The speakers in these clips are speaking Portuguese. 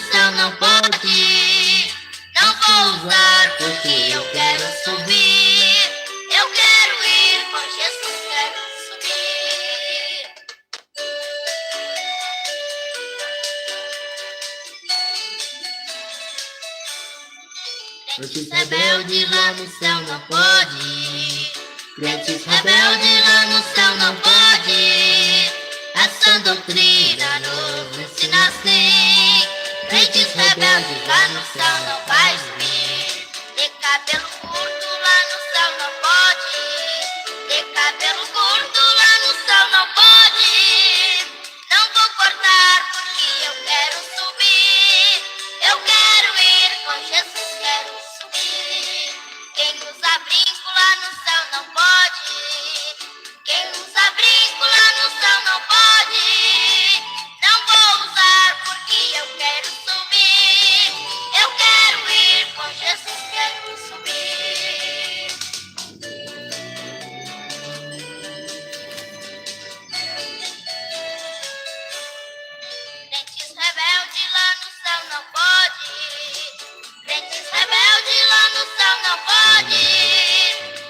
no céu não pode. Não vou usar porque eu quero subir. Eu quero ir com Jesus, quero subir. Crentes rebeldes lá no céu não pode. Crentes rebeldes lá no céu não pode. Essa doutrina nos ensina assim. Crentes rebeldes lá no céu não vai subir. De cabelo curto lá no céu não pode. De cabelo curto lá no céu não pode. Não vou cortar porque eu quero subir. Eu quero ir com Jesus, quero subir. Quem usa brinco lá no céu não pode. Quem usa brinco lá no céu não pode. Não vou usar porque eu quero subir. Eu quero ir com Jesus, quero subir. Crentes rebeldes lá no céu não pode. Crentes rebeldes lá no céu não pode.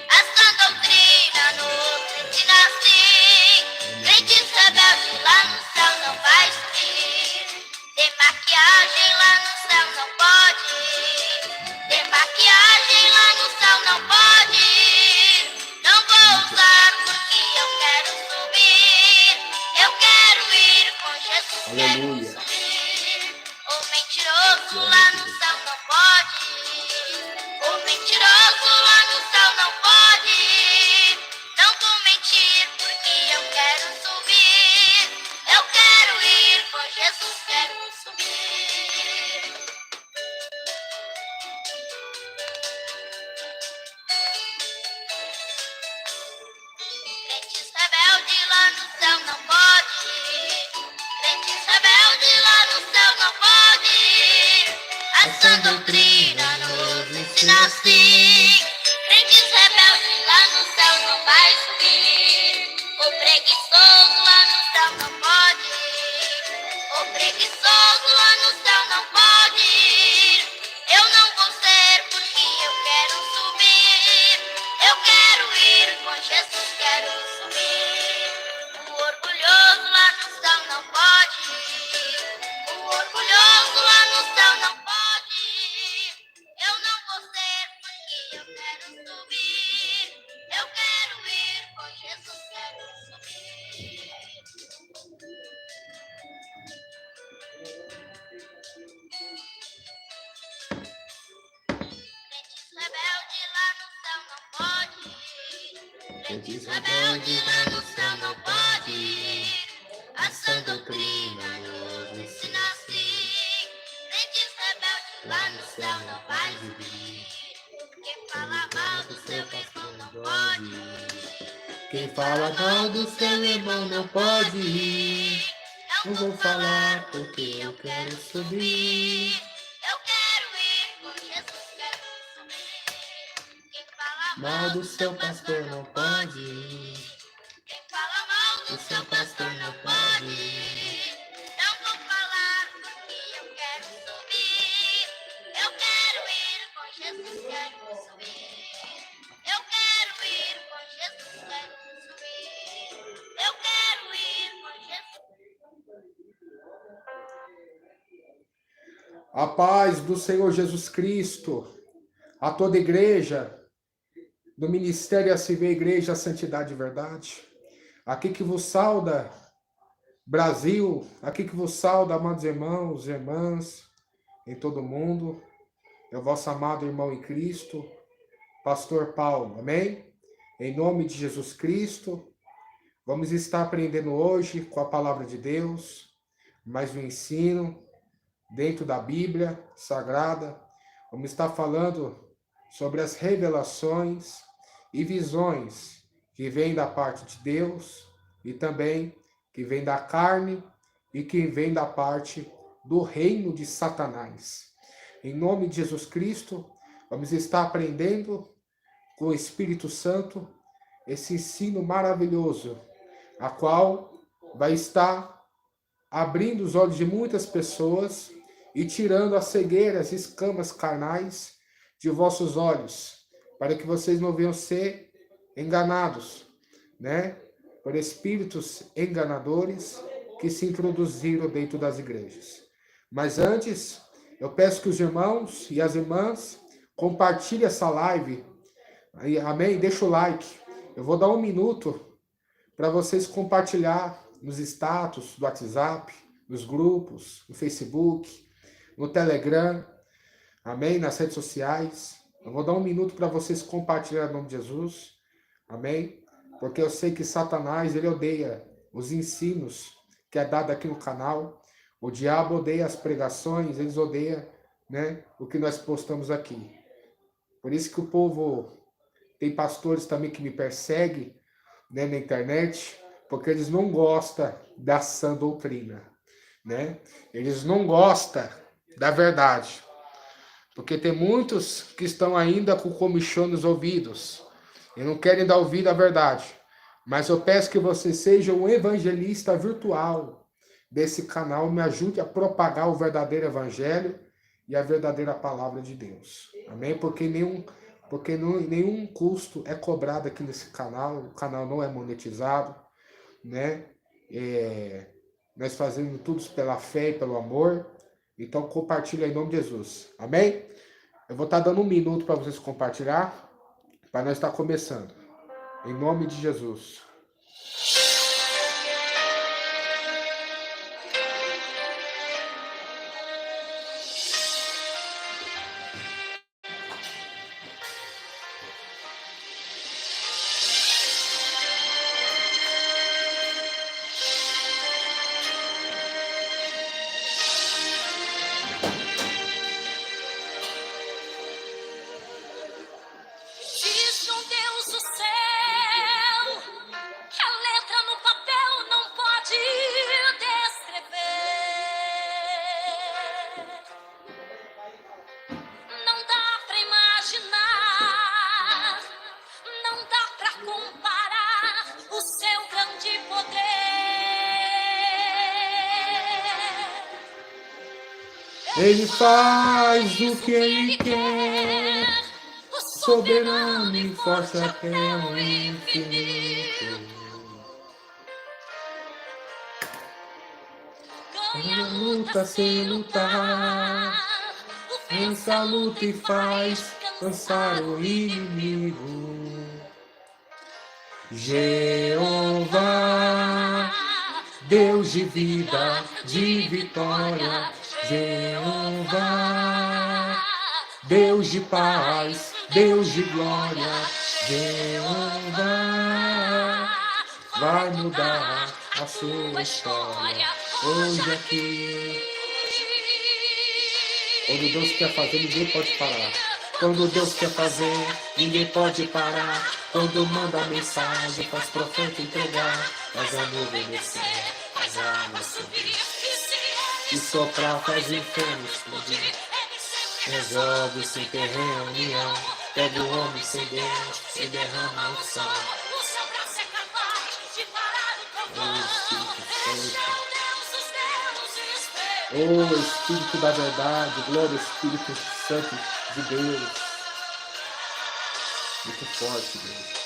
Essa doutrina nos ensina assim. Crentes rebeldes lá no céu não vai subir. De maquiagem lá no céu não pode. De maquiagem lá no céu não pode. Não vou usar porque eu quero subir. Eu quero ir com Jesus, quero subir. O mentiroso lá no céu não pode. O mentiroso lá no céu não pode. Não vou mentir porque eu quero subir. Eu quero ir com Jesus, quero subir. Crentes rebeldes lá no céu não pode. Crentes rebeldes lá no céu não pode. Essa doutrina nos ensina assim. Crentes rebeldes lá no céu não vai subir. O preguiçoso lá no céu não pode. O preguiçoso lá no céu não pode. Eu não vou ser porque eu quero subir. Eu quero ir com Jesus, quero subir. O orgulhoso lá no céu não pode. O orgulhoso lá no céu não pode. Eu não vou ser porque eu quero subir. Eu quero ir com Jesus, quero subir. Crentes rebeldes lá no céu não pode. Crentes rebeldes lá no céu não pode. Essa doutrina nos ensina assim. Crentes rebeldes lá no céu não vai subir. Quem fala mal do seu pastor não pode. Quem fala mal do seu irmão não pode. Não vou falar porque eu quero subir. Eu quero ir com Jesus, quero subir. Quem fala Mal do seu pastor não pode. Quem fala mal do seu pastor não pode. Não vou falar porque eu quero subir. Eu quero ir com Jesus, quero subir. Eu quero ir com Jesus, quero subir. Eu quero ir com Jesus. A paz do Senhor Jesus Cristo, a toda igreja, do Ministério ACV Igreja Santidade e Verdade. Aqui que vos sauda, Brasil, aqui que vos sauda, amados irmãos e irmãs, em todo o mundo. É o vosso amado irmão em Cristo, Pastor Paulo, amém? Em nome de Jesus Cristo, vamos estar aprendendo hoje com a palavra de Deus, mais um ensino dentro da Bíblia Sagrada. Vamos estar falando sobre as revelações e visões que vêm da parte de Deus e também que vêm da carne e que vêm da parte do reino de Satanás. Em nome de Jesus Cristo, vamos estar aprendendo com o Espírito Santo esse ensino maravilhoso, a qual vai estar abrindo os olhos de muitas pessoas e tirando as cegueiras e escamas carnais de vossos olhos, para que vocês não venham ser enganados, né? Por espíritos enganadores que se introduziram dentro das igrejas. Mas antes, eu peço que os irmãos e as irmãs compartilhem essa live. Amém? Deixa o like. Eu vou dar 1 minuto para vocês compartilhar nos status do WhatsApp, nos grupos, no Facebook, no Telegram, amém? Nas redes sociais. Eu vou dar 1 minuto para vocês compartilhar em nome de Jesus, amém? Porque eu sei que Satanás, ele odeia os ensinos que é dado aqui no canal. O diabo odeia as pregações, eles odeiam, né, o que nós postamos aqui. Por isso que o povo, tem pastores também que me perseguem, né, na internet, porque eles não gostam da sã doutrina, né? Eles não gostam da verdade. Porque tem muitos que estão ainda com o comichão nos ouvidos e não querem dar ouvido à verdade. Mas eu peço que você seja um evangelista virtual desse canal, me ajude a propagar o verdadeiro evangelho e a verdadeira palavra de Deus. Amém? Porque nenhum custo é cobrado aqui nesse canal, o canal não é monetizado, né? Nós fazemos tudo pela fé e pelo amor. Então compartilha em nome de Jesus. Amém? Eu vou estar dando 1 minuto para vocês compartilhar, para nós estar começando. Em nome de Jesus. Existe um Deus do céu que a letra no papel não pode descrever. Não dá pra imaginar, não dá pra comparar o seu grande poder. Ele faz o que ele quer, soberano e forte até o infinito. Ganha a luta sem lutar, Vence a luta e faz cansar o inimigo. Jeová, Deus de vida, de vitória. Jeová, Deus de paz, Deus de glória. Jeová, vai mudar a sua história hoje aqui. Quando Deus quer fazer, ninguém pode parar. Quando Deus quer fazer, ninguém pode parar. Quando manda a mensagem, faz profeta entregar. Faz a nuvem descer, faz a água subir. E soprar, faz o inferno explodir. Resolve sem ter reunião. Pega o homem sem Deus e derrama o sal. O seu braço é capaz de parar o trovão. Ô Espírito da verdade, glória ao Espírito Santo de Deus. Muito forte, Deus.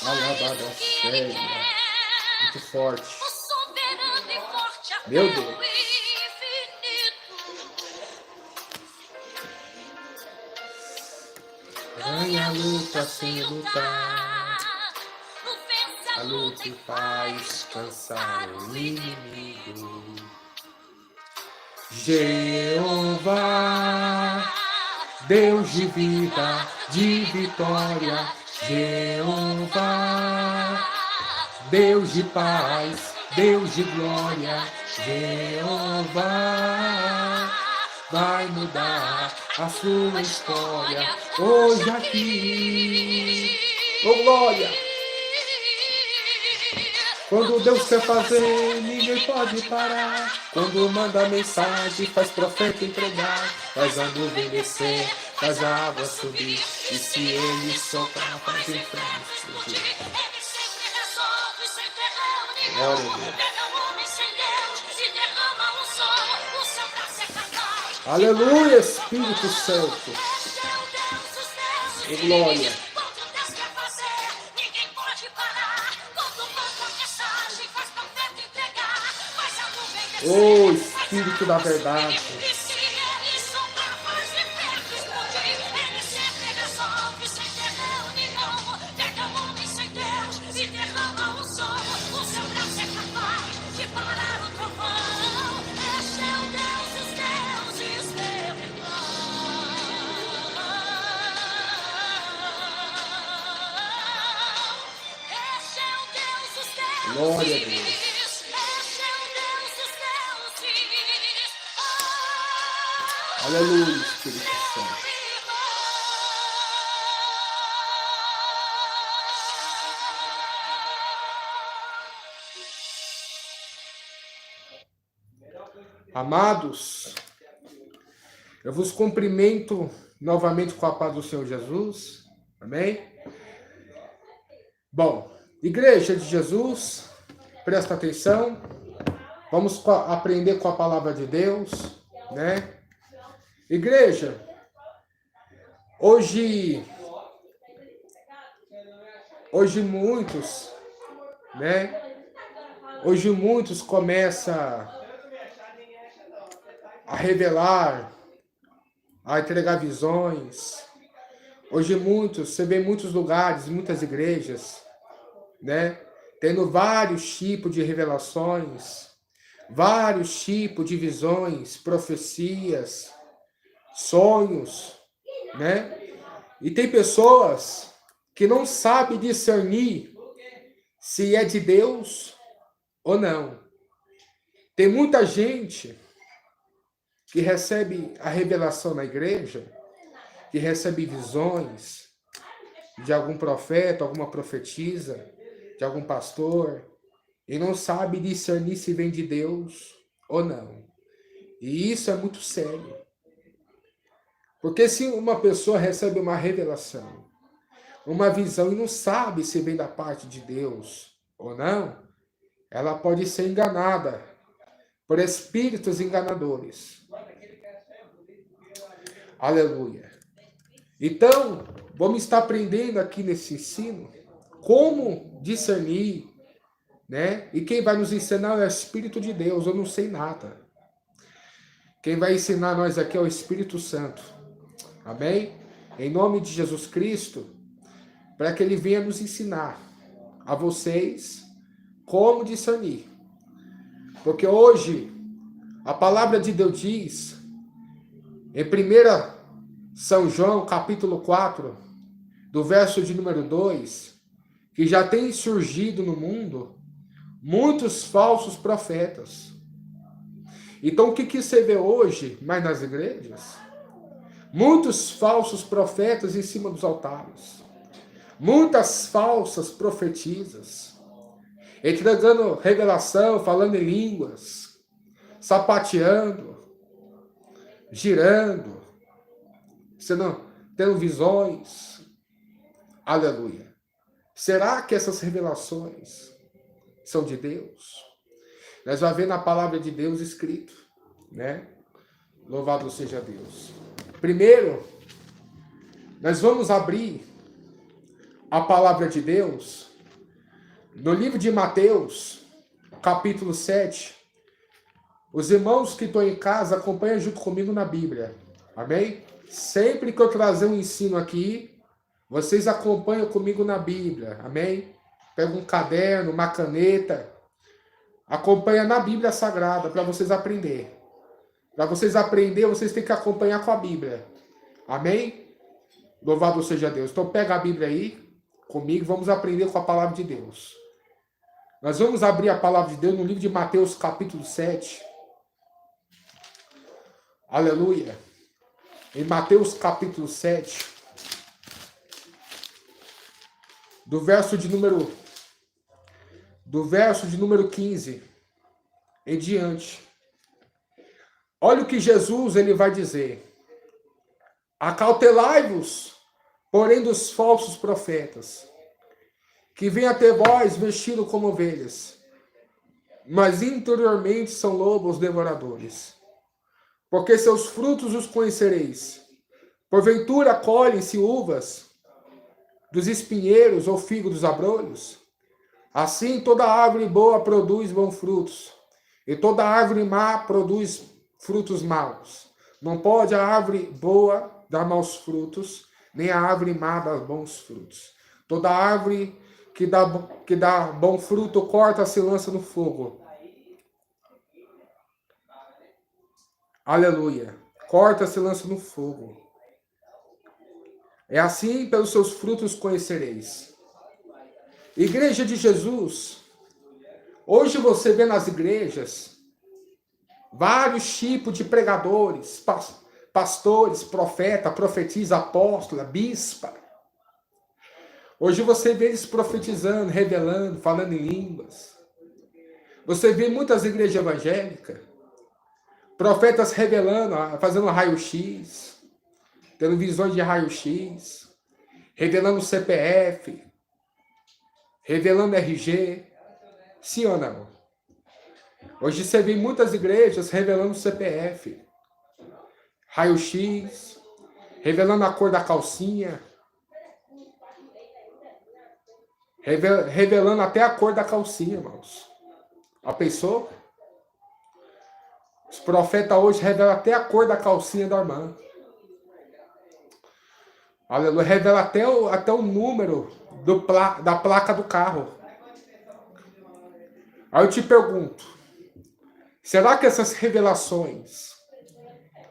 Alabada séria. Muito forte. Meu Deus. Ganha a luta sem lutar. A luta faz cansar o inimigo. Jeová, Deus de vida, de vitória. Jeová, Deus de paz, Deus de glória. Jeová, vai mudar a sua história hoje aqui. Oh, glória! Quando Deus quer fazer, ninguém pode parar. Quando manda mensagem, faz profeta entregar. Faz a nuvem descer, faz a água subir. E se ele soprar, faz o inferno explodir. Glória a Deus. Aleluia, Espírito Santo. E glória. Oh, Espírito da verdade. Glória a Deus. Aleluia, Espírito Santo. Amados, eu vos cumprimento novamente com a paz do Senhor Jesus. Amém? Bom, Igreja de Jesus, presta atenção. Vamos aprender com a palavra de Deus, né? Igreja, hoje muitos, né? Hoje muitos começam a revelar, a entregar visões. Hoje muitos, você vê em muitos lugares, muitas igrejas, né? Tendo vários tipos de revelações, vários tipos de visões, profecias, sonhos, né? E tem pessoas que não sabem discernir se é de Deus ou não. Tem muita gente que recebe a revelação na igreja, que recebe visões de algum profeta, alguma profetisa, de algum pastor, e não sabe discernir se vem de Deus ou não. E isso é muito sério. Porque se uma pessoa recebe uma revelação, uma visão, e não sabe se vem da parte de Deus ou não, ela pode ser enganada por espíritos enganadores. Aleluia. Então, vamos estar aprendendo aqui nesse ensino como discernir, né? E quem vai nos ensinar é o Espírito de Deus, eu não sei nada. Quem vai ensinar nós aqui é o Espírito Santo. Amém? Em nome de Jesus Cristo, para que ele venha nos ensinar a vocês como discernir. Porque hoje, a palavra de Deus diz, em 1 São João, capítulo 4, do verso de número 2, que já tem surgido no mundo muitos falsos profetas. Então, o que você vê hoje, mais nas igrejas? Muitos falsos profetas em cima dos altares. Muitas falsas profetisas. Entregando revelação, falando em línguas. Sapateando. Girando. Tendo visões. Aleluia. Será que essas revelações são de Deus? Nós vamos ver na palavra de Deus escrito, né? Louvado seja Deus. Primeiro, nós vamos abrir a palavra de Deus no livro de Mateus, capítulo 7. Os irmãos que estão em casa acompanham junto comigo na Bíblia. Amém? Sempre que eu trazer um ensino aqui, vocês acompanham comigo na Bíblia. Amém? Pega um caderno, uma caneta. Acompanha na Bíblia Sagrada para vocês aprenderem. Para vocês aprenderem, vocês têm que acompanhar com a Bíblia. Amém? Louvado seja Deus. Então pega a Bíblia aí comigo, vamos aprender com a palavra de Deus. Nós vamos abrir a palavra de Deus no livro de Mateus, capítulo 7. Aleluia. Em Mateus, capítulo 7. Do verso de número 15 em diante. Olha o que Jesus ele vai dizer. Acautelai-vos, porém, dos falsos profetas, que vêm até vós vestidos como ovelhas, mas interiormente são lobos devoradores. Porque seus frutos os conhecereis. Porventura colhem-se uvas dos espinheiros ou figo dos abrolhos? Assim toda árvore boa produz bons frutos, e toda árvore má produz frutos maus. Não pode a árvore boa dar maus frutos, nem a árvore má dar bons frutos. Toda árvore que dá bom fruto corta-se e lança no fogo. Aleluia. Corta-se e lança no fogo. É assim pelos seus frutos conhecereis. Igreja de Jesus, hoje você vê nas igrejas vários tipos de pregadores, pastores, profeta, profetisa, apóstola, bispa. Hoje você vê eles profetizando, revelando, falando em línguas. Você vê muitas igrejas evangélicas, profetas revelando, fazendo raio-x, tendo visões de raio-x, revelando CPF, revelando RG. Sim ou não? Hoje você vê muitas igrejas revelando CPF, raio-x, revelando a cor da calcinha, revelando até a cor da calcinha, irmãos. A pessoa? Os profetas hoje revelam até a cor da calcinha da irmã. Aleluia. Revela até o número da placa do carro. Aí eu te pergunto, será que essas revelações,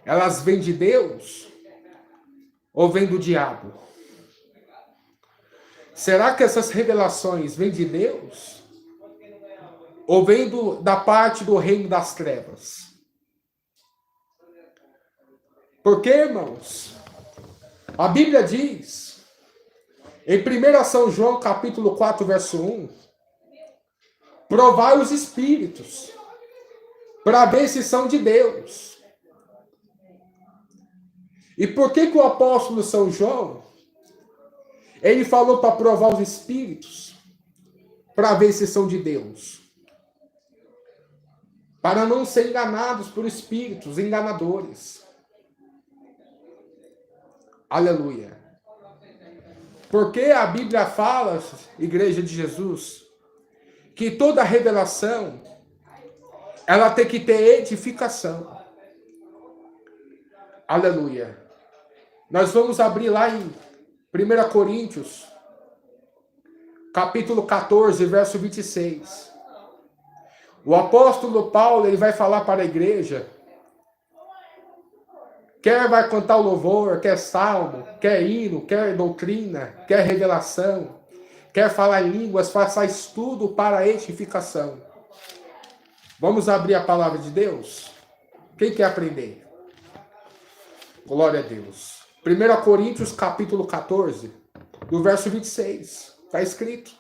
elas vêm de Deus ou vêm do diabo? Será que essas revelações vêm de Deus ou vêm da parte do reino das trevas? Porque, irmãos, a Bíblia diz, em 1 São João, capítulo 4, verso 1, provai os espíritos, para ver se são de Deus. E por que o apóstolo São João, ele falou para provar os espíritos, para ver se são de Deus? Para não ser enganados por espíritos enganadores. Aleluia. Porque a Bíblia fala, Igreja de Jesus, que toda revelação, ela tem que ter edificação. Aleluia. Nós vamos abrir lá em 1 Coríntios, capítulo 14, verso 26. O apóstolo Paulo, ele vai falar para a igreja, quer vai cantar o louvor, quer salmo, quer hino, quer doutrina, quer revelação, quer falar em línguas, faça estudo para edificação. Vamos abrir a palavra de Deus? Quem quer aprender? Glória a Deus. 1 Coríntios, capítulo 14, do verso 26. Está escrito.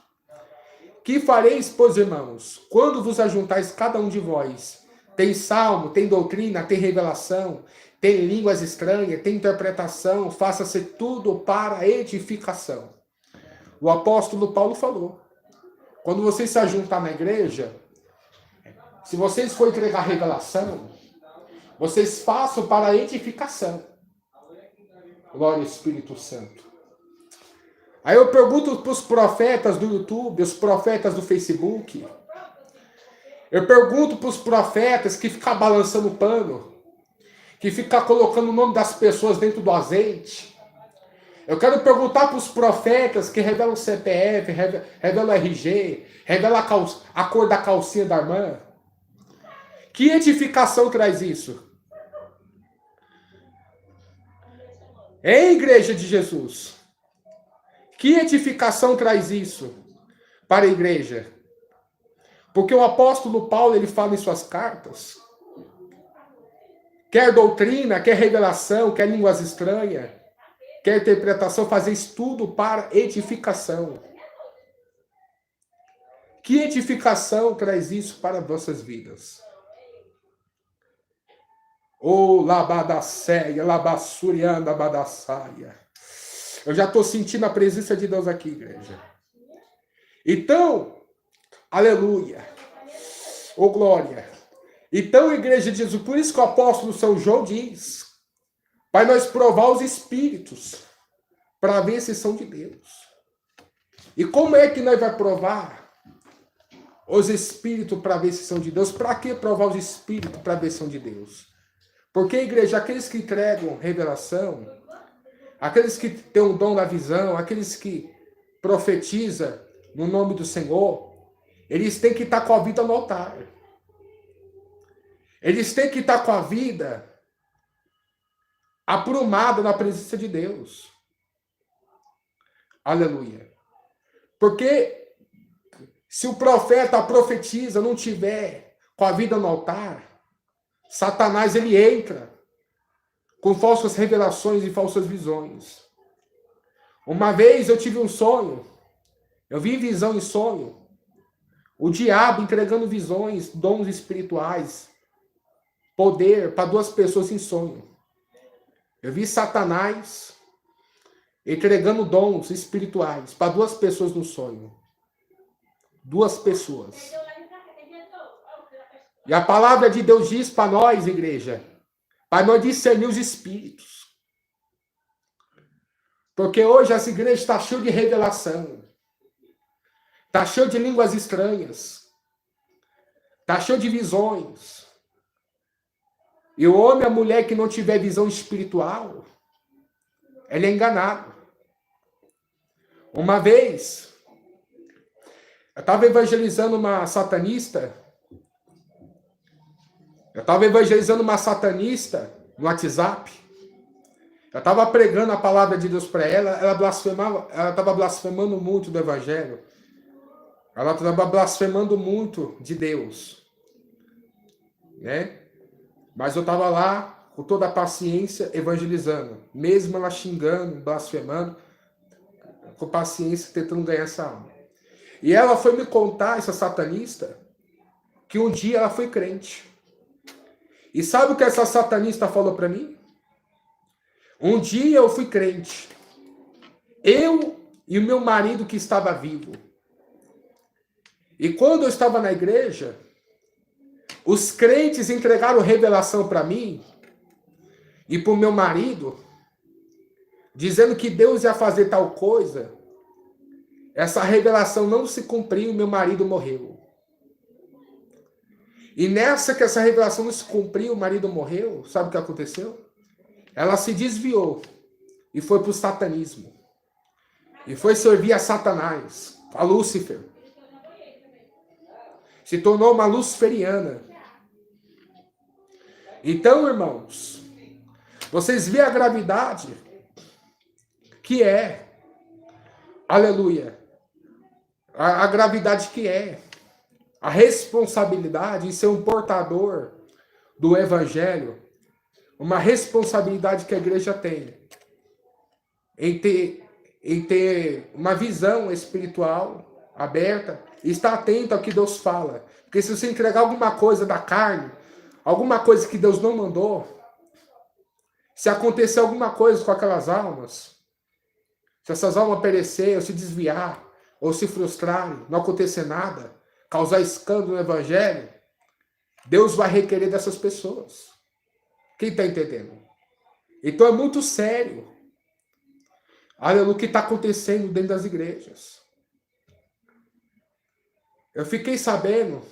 Que fareis, pois, irmãos, quando vos ajuntais cada um de vós? Tem salmo, tem doutrina, tem revelação, tem línguas estranhas, tem interpretação, faça-se tudo para edificação. O apóstolo Paulo falou. Quando vocês se ajuntar na igreja, se vocês for entregar revelação, vocês façam para edificação. Glória ao Espírito Santo. Aí eu pergunto para os profetas do YouTube, os profetas do Facebook. Eu pergunto para os profetas que ficam balançando o pano, que ficam colocando o nome das pessoas dentro do azeite. Eu quero perguntar para os profetas que revelam CPF, revelam RG, revelam a cor da calcinha da irmã. Que edificação traz isso? Hein, Igreja de Jesus? Que edificação traz isso para a igreja? Porque o apóstolo Paulo, ele fala em suas cartas, quer doutrina, quer revelação, quer línguas estranhas, quer interpretação, fazer estudo para edificação. Que edificação traz isso para vossas vidas? Oh, labadasseia, labassurianda, badassaia. Eu já estou sentindo a presença de Deus aqui, igreja. Então, aleluia. Ô, glória. Então, igreja de Jesus, por isso que o apóstolo São João diz, para nós provar os espíritos, para ver se são de Deus. E como é que nós vamos provar os espíritos para ver se são de Deus? Para que provar os espíritos para ver se são de Deus? Porque, igreja, aqueles que entregam revelação, aqueles que têm o dom da visão, aqueles que profetizam no nome do Senhor, eles têm que estar com a vida no altar. Eles têm que estar com a vida aprumada na presença de Deus. Aleluia. Porque se o profeta profetiza não tiver com a vida no altar, Satanás ele entra com falsas revelações e falsas visões. Uma vez eu tive um sonho, eu vi visão em sonho, o diabo entregando visões, dons espirituais, poder para duas pessoas em sonho. Eu vi Satanás entregando dons espirituais para duas pessoas no sonho. Duas pessoas. E a palavra de Deus diz para nós, igreja, para nós discernir os espíritos. Porque hoje essa igreja está cheia de revelação. Está cheia de línguas estranhas. Está cheia de visões. E o homem e a mulher que não tiver visão espiritual, ele é enganado. Uma vez, eu estava evangelizando uma satanista. No WhatsApp. Eu estava pregando a palavra de Deus para ela. Ela estava blasfemando muito do evangelho. Ela estava blasfemando muito de Deus. Né? Mas eu estava lá com toda a paciência evangelizando. Mesmo ela xingando, blasfemando, com paciência tentando ganhar essa alma. E ela foi me contar, essa satanista, que um dia ela foi crente. E sabe o que essa satanista falou para mim? Um dia eu fui crente. Eu e o meu marido que estava vivo. E quando eu estava na igreja, os crentes entregaram revelação para mim e para o meu marido, dizendo que Deus ia fazer tal coisa. Essa revelação não se cumpriu e meu marido morreu. E nessa que essa revelação não se cumpriu, o marido morreu, sabe o que aconteceu? Ela se desviou e foi para o satanismo. E foi servir a Satanás, a Lúcifer. Se tornou uma luciferiana. Então, irmãos, vocês veem a gravidade que é, aleluia, a gravidade que é, a responsabilidade de ser um portador do evangelho, uma responsabilidade que a igreja tem em ter uma visão espiritual aberta e estar atento ao que Deus fala. Porque se você entregar alguma coisa da carne, alguma coisa que Deus não mandou, se acontecer alguma coisa com aquelas almas, se essas almas perecer, ou se desviar, ou se frustrarem, não acontecer nada, causar escândalo no evangelho, Deus vai requerer dessas pessoas. Quem está entendendo? Então é muito sério. Olha o que está acontecendo dentro das igrejas. Eu fiquei sabendo,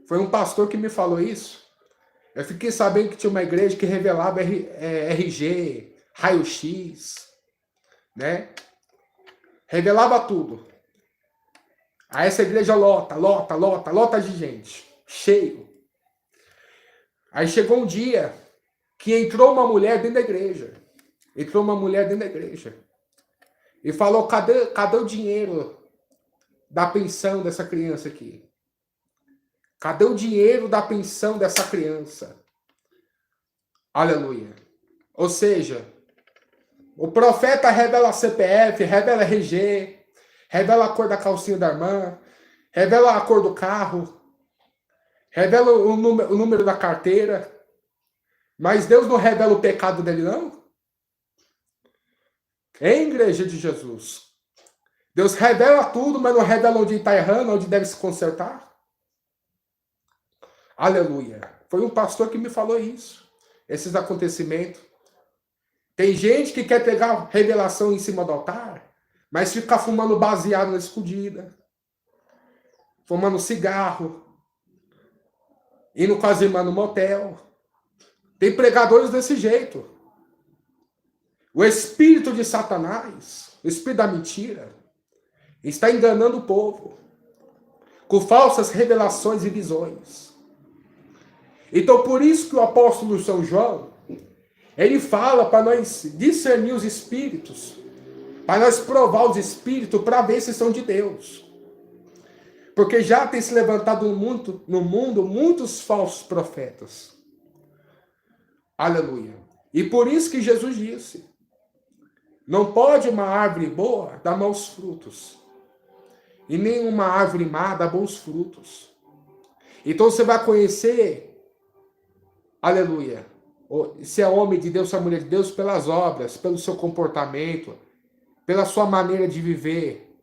foi um pastor que me falou isso. Eu fiquei sabendo que tinha uma igreja que revelava RG, raio-x, né? Revelava tudo. Aí essa igreja lota de gente. Cheio. Aí chegou um dia que entrou uma mulher dentro da igreja. E falou, cadê o dinheiro da pensão dessa criança aqui? Cadê o dinheiro da pensão dessa criança? Aleluia. Ou seja, o profeta revela CPF, revela RG, revela a cor da calcinha da irmã, revela a cor do carro, revela o número da carteira. Mas Deus não revela o pecado dele, não? Em igreja de Jesus. Deus revela tudo, mas não revela onde está errando, onde deve se consertar. Aleluia. Foi um pastor que me falou isso. Esses acontecimentos. Tem gente que quer pegar revelação em cima do altar, mas fica fumando baseado na escondida, fumando cigarro, indo com as irmãs no motel. Tem pregadores desse jeito. O espírito de Satanás, o espírito da mentira, está enganando o povo com falsas revelações e visões. Então, por isso que o apóstolo São João, ele fala para nós discernir os espíritos, para nós provar os espíritos para ver se são de Deus. Porque já tem se levantado no mundo muitos falsos profetas. Aleluia. E por isso que Jesus disse, não pode uma árvore boa dar maus frutos. E nem uma árvore má dar bons frutos. Então você vai conhecer, aleluia, se é homem de Deus, se é mulher de Deus, pelas obras, pelo seu comportamento, pela sua maneira de viver,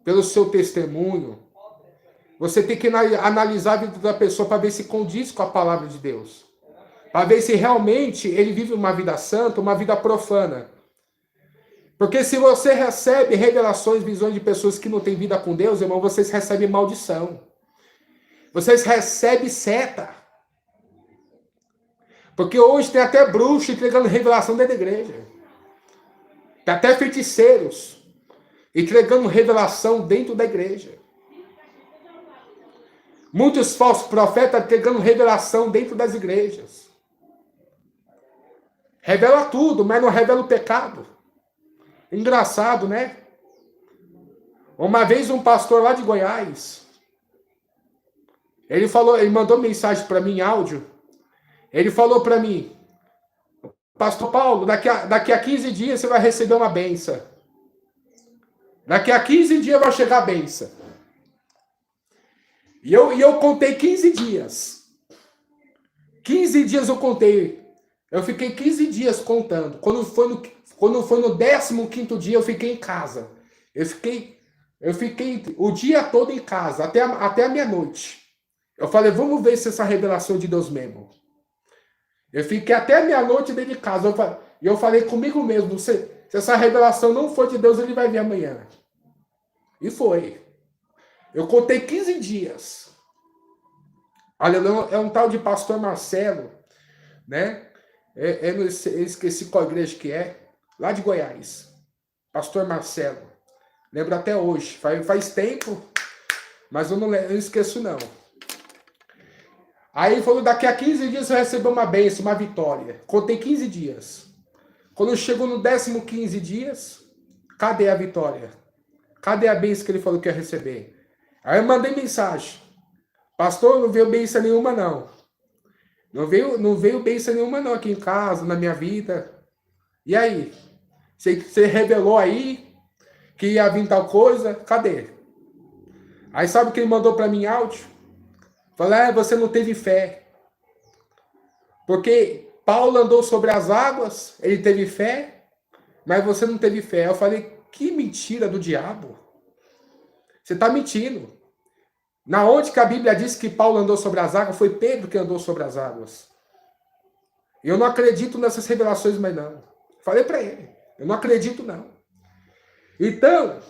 pelo seu testemunho. Você tem que analisar a vida da pessoa para ver se condiz com a palavra de Deus. Para ver se realmente ele vive uma vida santa, uma vida profana. Porque se você recebe revelações, visões de pessoas que não têm vida com Deus, irmão, vocês recebem maldição. Vocês recebem seta. Porque hoje tem até bruxo entregando revelação dentro da igreja. Tem até feiticeiros entregando revelação dentro da igreja. Muitos falsos profetas entregando revelação dentro das igrejas. Revela tudo, mas não revela o pecado. Engraçado, né? Uma vez um pastor lá de Goiás, ele mandou mensagem para mim em áudio. Ele falou para mim, Pastor Paulo, daqui a 15 dias você vai receber uma benção. Daqui a 15 dias vai chegar a benção. E eu contei 15 dias. 15 dias eu contei. Eu fiquei 15 dias contando. Quando foi no 15º dia, eu fiquei em casa. Eu fiquei o dia todo em casa, até a meia-noite. Eu falei, vamos ver se essa revelação é de Deus mesmo. Eu fiquei até a meia-noite dentro de casa. Eu falei comigo mesmo, se essa revelação não for de Deus, ele vai vir amanhã. E foi. Eu contei 15 dias. Aleluia, é um tal de pastor Marcelo, né? Eu esqueci qual igreja que é. Lá de Goiás. Pastor Marcelo. Lembro até hoje. Faz tempo, mas eu não esqueço não. Aí ele falou, daqui a 15 dias você vai receber uma bênção, uma vitória. Contei 15 dias. Quando chegou no 15º dias, cadê a vitória? Cadê a bênção que ele falou que ia receber? Aí eu mandei mensagem. Pastor, não veio bênção nenhuma não. Não veio bênção nenhuma não aqui em casa, na minha vida. E aí? Você revelou aí que ia vir tal coisa? Cadê? Aí sabe o que ele mandou para mim em áudio? Falei, você não teve fé. Porque Paulo andou sobre as águas, ele teve fé, mas você não teve fé. Eu falei, que mentira do diabo. Você está mentindo. Na onde que a Bíblia diz que Paulo andou sobre as águas, foi Pedro que andou sobre as águas. Eu não acredito nessas revelações mais não. Falei para ele, eu não acredito não. Então,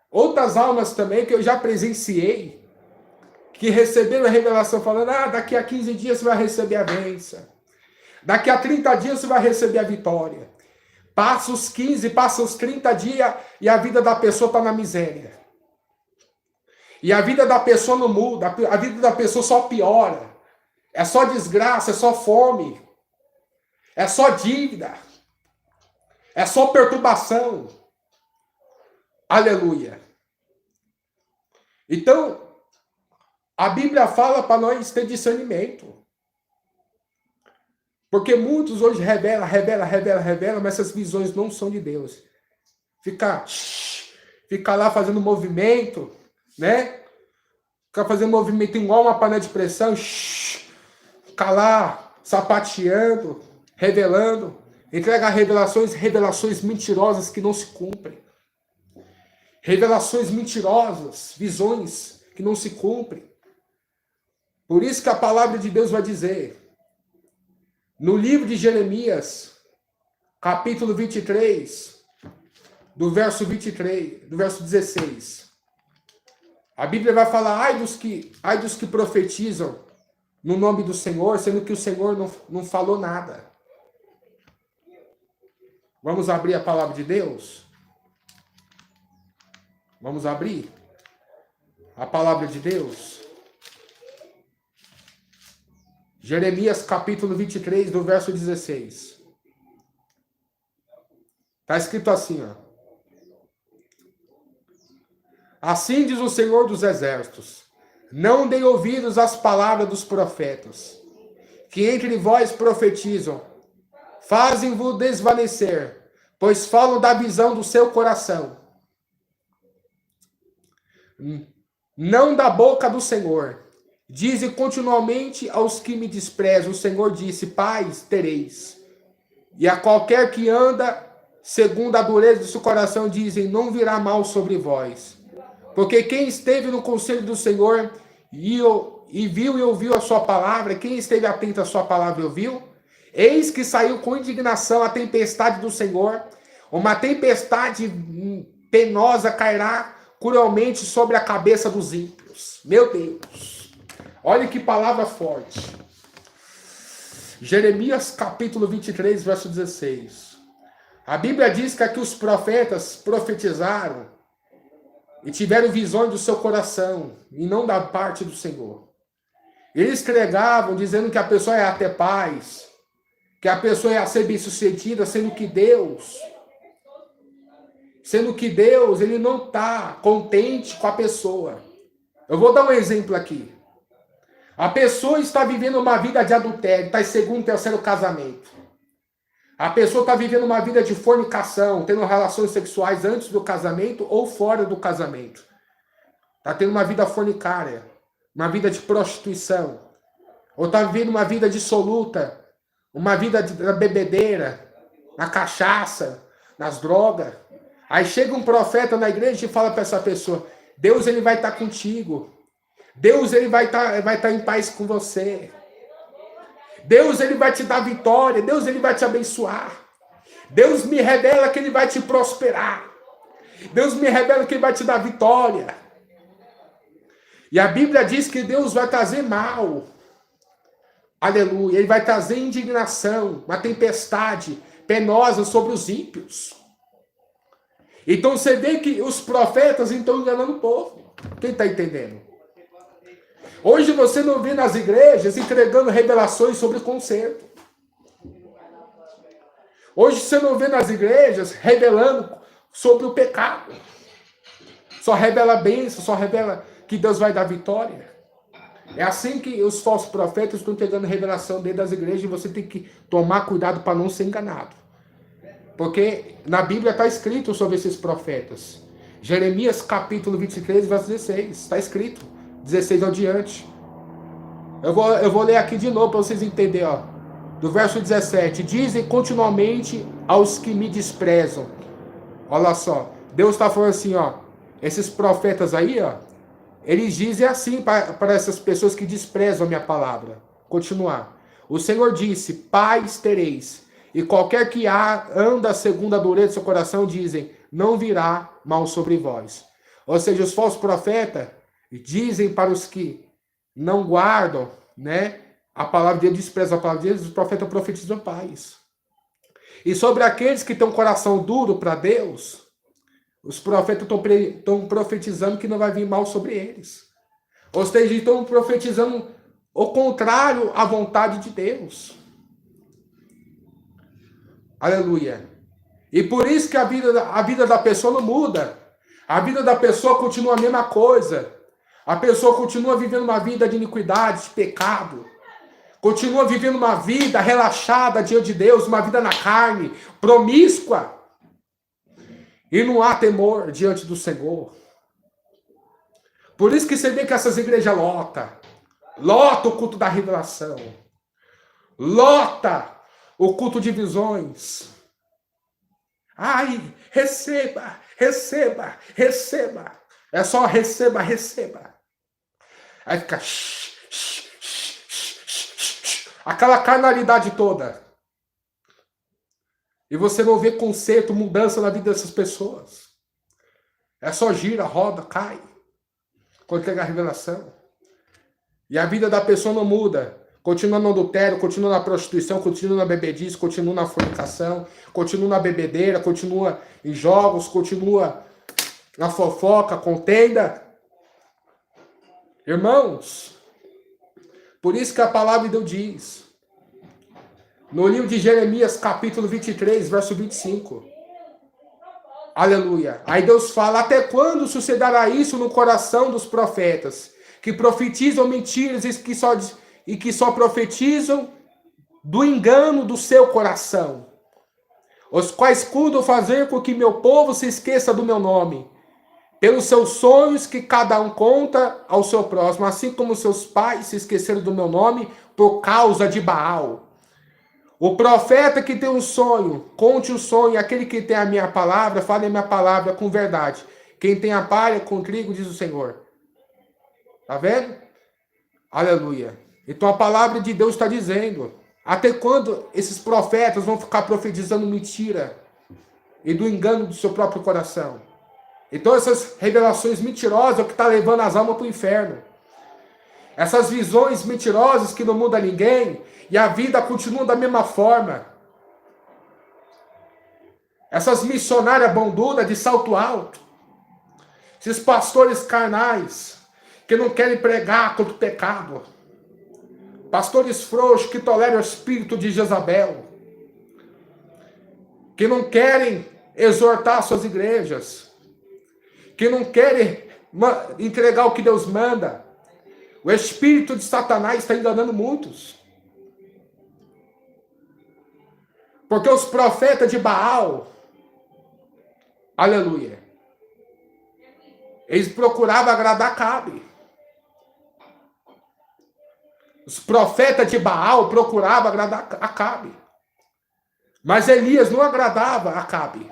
outras almas também que eu já presenciei, que receberam a revelação falando, daqui a 15 dias você vai receber a bênção. Daqui a 30 dias você vai receber a vitória. Passa os 15, passa os 30 dias e a vida da pessoa está na miséria. E a vida da pessoa não muda, a vida da pessoa só piora. É só desgraça, é só fome. É só dívida. É só perturbação. Aleluia. Então, a Bíblia fala para nós ter discernimento. Porque muitos hoje revelam, mas essas visões não são de Deus. Fica lá fazendo movimento, né? Fica fazendo movimento igual uma panela de pressão. Fica lá sapateando, revelando. Entrega revelações mentirosas que não se cumprem. Revelações mentirosas, visões que não se cumprem. Por isso que a palavra de Deus vai dizer, no livro de Jeremias, capítulo 23, do verso 23, do verso 16. A Bíblia vai falar, ai dos que profetizam no nome do Senhor, sendo que o Senhor não falou nada. Vamos abrir a palavra de Deus? Vamos abrir a palavra de Deus? Jeremias capítulo 23, do verso 16. Está escrito assim, ó. Assim diz o Senhor dos Exércitos, não dei ouvidos às palavras dos profetas, que entre vós profetizam, fazem-vos desvanecer, pois falam da visão do seu coração. Não da boca do Senhor. Dizem continuamente aos que me desprezam, o Senhor disse, paz tereis. E a qualquer que anda segundo a dureza do seu coração, dizem, não virá mal sobre vós. Porque quem esteve no conselho do Senhor e viu e ouviu a sua palavra, quem esteve atento à sua palavra e ouviu, eis que saiu com indignação a tempestade do Senhor, uma tempestade penosa cairá cruelmente sobre a cabeça dos ímpios. Meu Deus, olha que palavra forte. Jeremias capítulo 23, verso 16. A Bíblia diz que aqui os profetas profetizaram e tiveram visões do seu coração, e não da parte do Senhor. Eles pregavam dizendo que a pessoa ia ter paz, que a pessoa ia ser bem-sucedida, sendo que Deus, ele não está contente com a pessoa. Eu vou dar um exemplo aqui. A pessoa está vivendo uma vida de adultério, está em segundo, terceiro casamento. A pessoa está vivendo uma vida de fornicação, tendo relações sexuais antes do casamento ou fora do casamento. Está tendo uma vida fornicária, uma vida de prostituição. Ou está vivendo uma vida dissoluta, uma vida da bebedeira, na cachaça, nas drogas. Aí chega um profeta na igreja e fala para essa pessoa, Deus ele vai estar contigo. Deus ele vai estar em paz com você. Deus ele vai te dar vitória, Deus ele vai te abençoar. Deus me revela que ele vai te prosperar. Deus me revela que ele vai te dar vitória. E a Bíblia diz que Deus vai trazer mal. Aleluia, ele vai trazer indignação, uma tempestade penosa sobre os ímpios. Então você vê que os profetas estão enganando o povo. Quem está entendendo? Hoje você não vê nas igrejas entregando revelações sobre conserto. Hoje você não vê nas igrejas revelando sobre o pecado. Só revela bênção, só revela que Deus vai dar vitória. É assim que os falsos profetas estão entregando revelação dentro das igrejas e você tem que tomar cuidado para não ser enganado. Porque na Bíblia está escrito sobre esses profetas. Jeremias capítulo 23, verso 16. Está escrito. 16 ao diante. Eu vou ler aqui de novo para vocês entenderem. Ó. Do verso 17. Dizem continuamente aos que me desprezam. Olha só. Deus está falando assim, ó. Esses profetas aí, ó. Eles dizem assim para essas pessoas que desprezam a minha palavra. Continuar. O Senhor disse, paz tereis. E qualquer que anda segundo a dureza do seu coração, dizem, não virá mal sobre vós. Ou seja, os falsos profetas dizem para os que não guardam, né, a palavra de Deus, desprezam a palavra de Deus, os profetas profetizam paz. E sobre aqueles que têm um coração duro para Deus, os profetas estão profetizando que não vai vir mal sobre eles. Ou seja, estão profetizando o contrário à vontade de Deus. Aleluia. E por isso que a vida da pessoa não muda. A vida da pessoa continua a mesma coisa. A pessoa continua vivendo uma vida de iniquidade, de pecado. Continua vivendo uma vida relaxada diante de Deus, uma vida na carne, promíscua. E não há temor diante do Senhor. Por isso que você vê que essas igrejas lota o culto da revelação. Lota o culto de visões. Ai, receba, receba, receba. É só receba, receba. Aí fica aquela carnalidade toda. E você não vê conserto, mudança na vida dessas pessoas. É só gira, roda, cai. Quando chega a revelação. E a vida da pessoa não muda. Continua no adultério, continua na prostituição, continua na bebedice, continua na fornicação, continua na bebedeira, continua em jogos, continua na fofoca, contenda. Irmãos, por isso que a palavra de Deus diz, no livro de Jeremias, capítulo 23, verso 25. Aleluia. Aí Deus fala, até quando sucederá isso no coração dos profetas, que profetizam mentiras e que só profetizam do engano do seu coração, os quais cuidam fazer com que meu povo se esqueça do meu nome, pelos seus sonhos que cada um conta ao seu próximo, assim como seus pais se esqueceram do meu nome por causa de Baal. O profeta que tem um sonho, conte o sonho, aquele que tem a minha palavra, fale a minha palavra com verdade. Quem tem a palha com trigo, diz o Senhor. Tá vendo? Aleluia. Então a palavra de Deus está dizendo, até quando esses profetas vão ficar profetizando mentira e do engano do seu próprio coração? Então essas revelações mentirosas é o que está levando as almas para o inferno. Essas visões mentirosas que não mudam ninguém e a vida continua da mesma forma. Essas missionárias bundudas de salto alto. Esses pastores carnais que não querem pregar contra o pecado. Pastores frouxos que toleram o espírito de Jezabel. Que não querem exortar suas igrejas. Que não querem entregar o que Deus manda. O espírito de Satanás está enganando muitos. Porque os profetas de Baal, aleluia, eles procuravam agradar Acabe. Os profetas de Baal procuravam agradar Acabe. Mas Elias não agradava Acabe.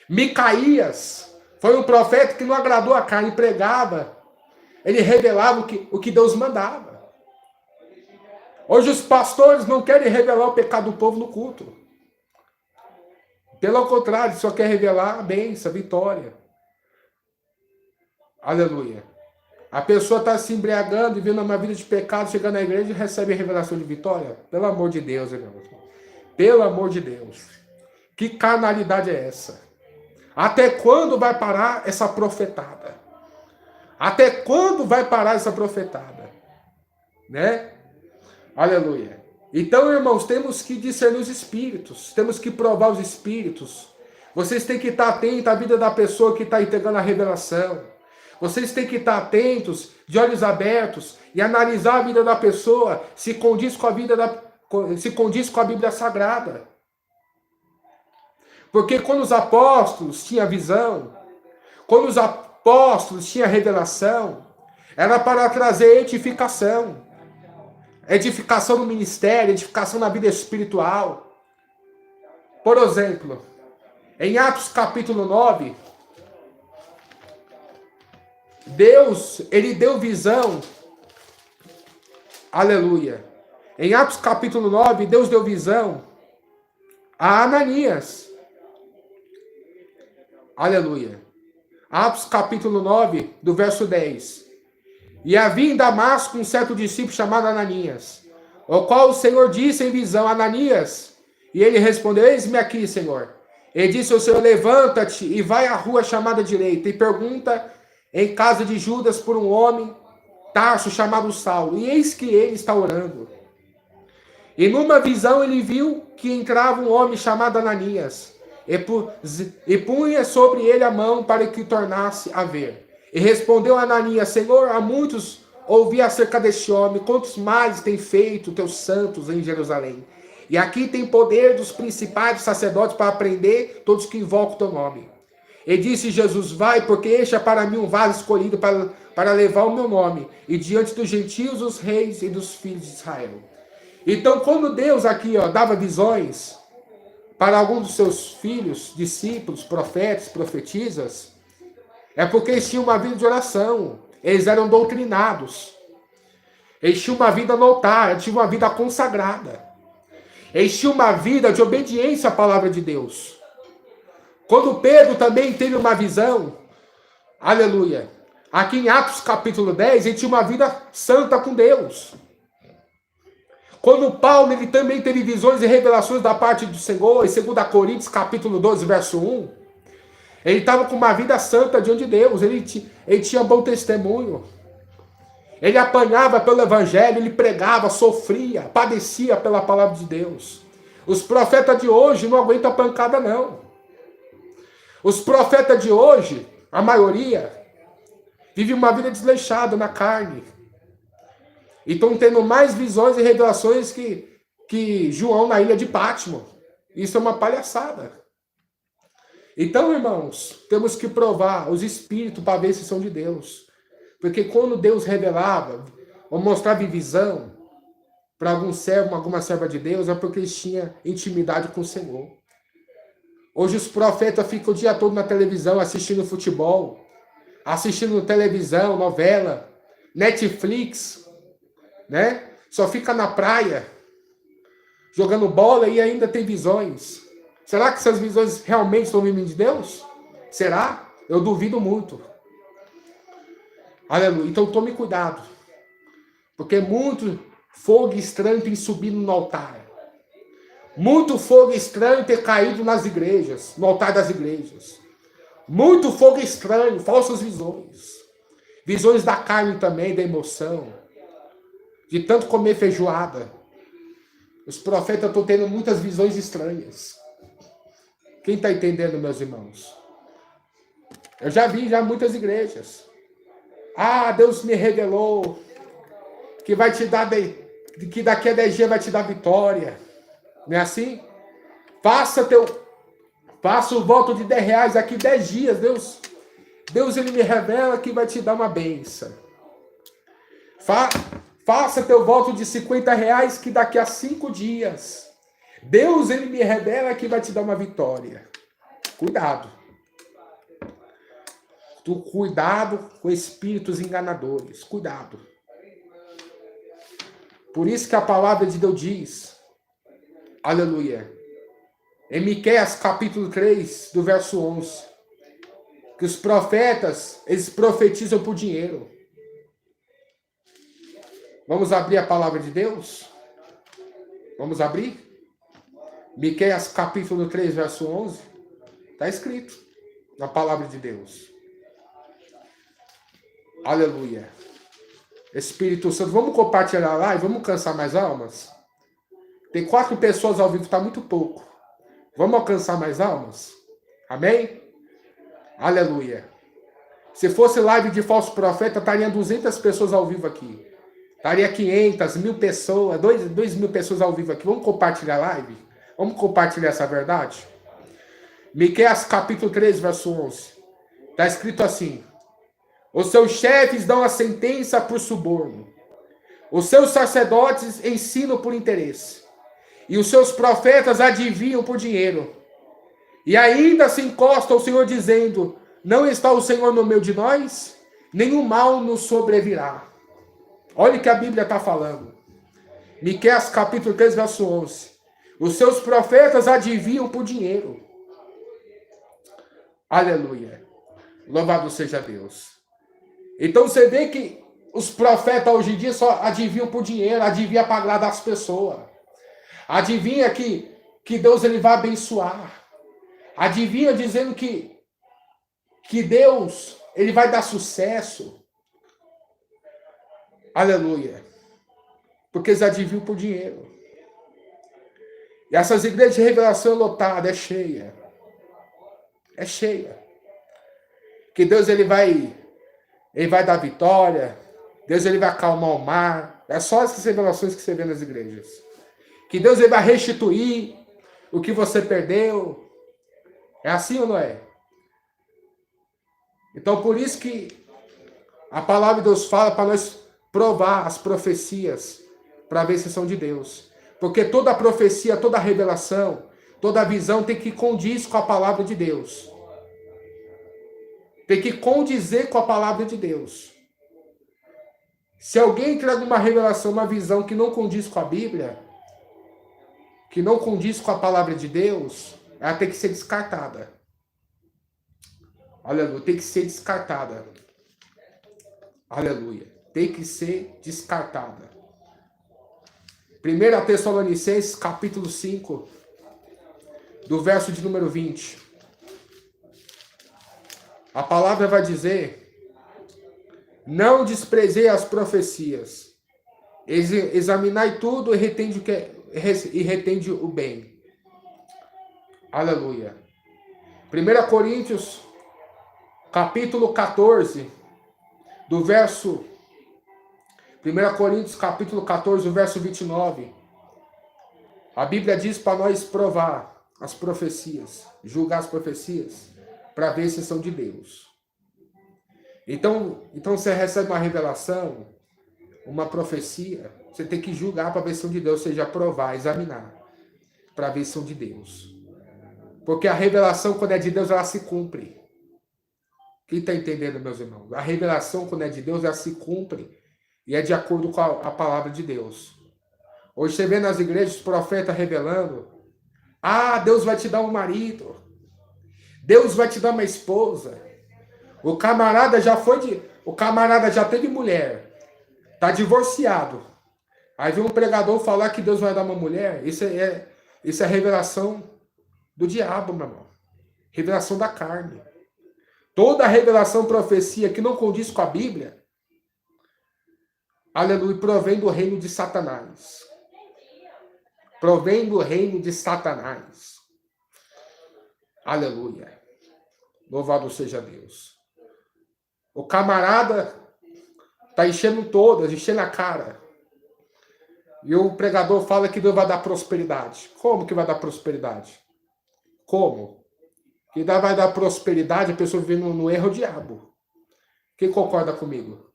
Micaías foi um profeta que não agradou Acabe, ele pregava. Ele revelava o que Deus mandava. Hoje os pastores não querem revelar o pecado do povo no culto. Pelo contrário, só quer revelar a bênção, a vitória. Aleluia. A pessoa está se embriagando e vivendo uma vida de pecado, chegando na igreja e recebe a revelação de vitória. Pelo amor de Deus, irmãos. Pelo amor de Deus. Que carnalidade é essa? Até quando vai parar essa profetada? Até quando vai parar essa profetada? Né? Aleluia. Então, irmãos, temos que discernir os espíritos. Temos que provar os espíritos. Vocês têm que estar atentos à vida da pessoa que está entregando a revelação. Vocês têm que estar atentos, de olhos abertos, e analisar a vida da pessoa se condiz com a Bíblia Sagrada. Porque quando os apóstolos tinham visão, quando os apóstolos tinham revelação, era para trazer edificação. Edificação no ministério, edificação na vida espiritual. Por exemplo, em Atos capítulo 9, Deus, ele deu visão. Aleluia. Em Atos capítulo 9, Deus deu visão a Ananias. Aleluia. Atos capítulo 9, do verso 10. E havia em Damasco um certo discípulo chamado Ananias, o qual o Senhor disse em visão, Ananias. E ele respondeu, eis-me aqui, Senhor. Ele disse ao Senhor, levanta-te e vai à rua chamada direita, e pergunta em casa de Judas por um homem, Tarso, chamado Saulo. E eis que ele está orando. E numa visão ele viu que entrava um homem chamado Ananias, e punha sobre ele a mão para que tornasse a ver. E respondeu Ananias, Senhor, há muitos ouvi acerca deste homem, quantos males tem feito teus santos em Jerusalém. E aqui tem poder dos principais sacerdotes para prender todos que invocam o teu nome. E disse Jesus, vai, porque este é para mim um vaso escolhido para levar o meu nome, e diante dos gentios, os reis e dos filhos de Israel. Então, quando Deus aqui dava visões para alguns dos seus filhos, discípulos, profetas, profetisas, é porque eles tinham uma vida de oração. Eles eram doutrinados. Eles tinham uma vida no altar, eles tinham uma vida consagrada. Eles tinham uma vida de obediência à palavra de Deus. Quando Pedro também teve uma visão, aleluia, aqui em Atos capítulo 10, ele tinha uma vida santa com Deus. Quando Paulo, ele também teve visões e revelações da parte do Senhor, em 2 Coríntios capítulo 12, verso 1, ele estava com uma vida santa diante de Deus, ele tinha bom testemunho. Ele apanhava pelo evangelho, ele pregava, sofria, padecia pela palavra de Deus. Os profetas de hoje não aguentam pancada, não. Os profetas de hoje, a maioria, vive uma vida desleixada na carne. E estão tendo mais visões e revelações que João na ilha de Pátmos. Isso é uma palhaçada. Então, irmãos, temos que provar os espíritos para ver se são de Deus. Porque quando Deus revelava ou mostrava em visão para algum servo, alguma serva de Deus, é porque eles tinham intimidade com o Senhor. Hoje os profetas ficam o dia todo na televisão assistindo futebol, assistindo televisão, novela, Netflix, né? Só fica na praia, jogando bola e ainda tem visões. Será que essas visões realmente estão vindo de Deus? Será? Eu duvido muito. Aleluia. Então tome cuidado. Porque muito fogo estranho tem subido no altar. Muito fogo estranho tem caído nas igrejas, no altar das igrejas. Muito fogo estranho, falsas visões. Visões da carne também, da emoção. De tanto comer feijoada. Os profetas estão tendo muitas visões estranhas. Quem está entendendo, meus irmãos? Eu já vi muitas igrejas. Ah, Deus me revelou que vai te dar, que daqui a 10 dias vai te dar vitória. Não é assim? Faça o voto de R$10 aqui 10 dias. Deus ele me revela que vai te dar uma bênção. Faça teu voto de R$50 que daqui a 5 dias. Deus ele me revela que vai te dar uma vitória. Cuidado. Cuidado com espíritos enganadores. Cuidado. Por isso que a palavra de Deus diz, aleluia, em Miqueias capítulo 3, do verso 11, que os profetas, eles profetizam por dinheiro. Vamos abrir a palavra de Deus? Vamos abrir? Miqueias capítulo 3, verso 11. Está escrito na palavra de Deus. Aleluia. Espírito Santo, vamos compartilhar lá e vamos alcançar mais almas? Tem 4 pessoas ao vivo, está muito pouco. Vamos alcançar mais almas? Amém? Aleluia. Se fosse live de falso profeta, estaria 200 pessoas ao vivo aqui. Estaria 500, 1.000 pessoas, 2.000 pessoas ao vivo aqui. Vamos compartilhar a live? Vamos compartilhar essa verdade? Miqueias capítulo 3, verso 11. Está escrito assim: os seus chefes dão a sentença por suborno. Os seus sacerdotes ensinam por interesse. E os seus profetas adivinham por dinheiro. E ainda se encosta ao Senhor dizendo: não está o Senhor no meio de nós? Nenhum mal nos sobrevirá. Olha o que a Bíblia está falando. Miqueias capítulo 3, verso 11. Os seus profetas adivinham por dinheiro. Aleluia. Louvado seja Deus. Então você vê que os profetas hoje em dia só adivinham por dinheiro, adivinha para agradar as pessoas. Adivinha que Deus ele vai abençoar. Adivinha dizendo que Deus ele vai dar sucesso. Aleluia. Porque eles adivinham por dinheiro. E essas igrejas de revelação lotadas, é cheia. É cheia. Que Deus ele vai dar vitória. Deus ele vai acalmar o mar. É só essas revelações que você vê nas igrejas. Que Deus ele vai restituir o que você perdeu. É assim ou não é? Então por isso que a palavra de Deus fala para nós provar as profecias para ver se são de Deus. Porque toda profecia, toda revelação, toda visão tem que condizer com a palavra de Deus. Tem que condizer com a palavra de Deus. Se alguém traga uma revelação, uma visão que não condiz com a Bíblia, que não condiz com a palavra de Deus, ela tem que ser descartada. Aleluia, tem que ser descartada. Aleluia, tem que ser descartada. 1 Tessalonicenses, capítulo 5, do verso de número 20. A palavra vai dizer: não desprezei as profecias, examinai tudo e retende o bem. Aleluia. 1 Coríntios, capítulo 14, do verso... 1 Coríntios, capítulo 14, do verso 29. A Bíblia diz para nós provar as profecias, julgar as profecias, para ver se são de Deus. Então você recebe uma revelação, uma profecia, você tem que julgar para ver se são de Deus, ou seja, provar, examinar, para ver se são de Deus. Porque a revelação, quando é de Deus, ela se cumpre. Quem está entendendo, meus irmãos? A revelação, quando é de Deus, ela se cumpre e é de acordo com a palavra de Deus. Hoje você vê nas igrejas os profetas revelando: ah, Deus vai te dar um marido, Deus vai te dar uma esposa. O camarada já teve mulher, tá divorciado. Aí vem um pregador falar que Deus vai dar uma mulher. Isso é revelação do diabo, meu irmão. Revelação da carne. Toda revelação, profecia que não condiz com a Bíblia, aleluia, provém do reino de Satanás. Provém do reino de Satanás. Aleluia. Louvado seja Deus. O camarada tá enchendo todas, enchendo a cara. E o pregador fala que Deus vai dar prosperidade. Como que vai dar prosperidade? Como? Que Deus vai dar prosperidade, a pessoa vivendo no erro, é o diabo. Quem concorda comigo?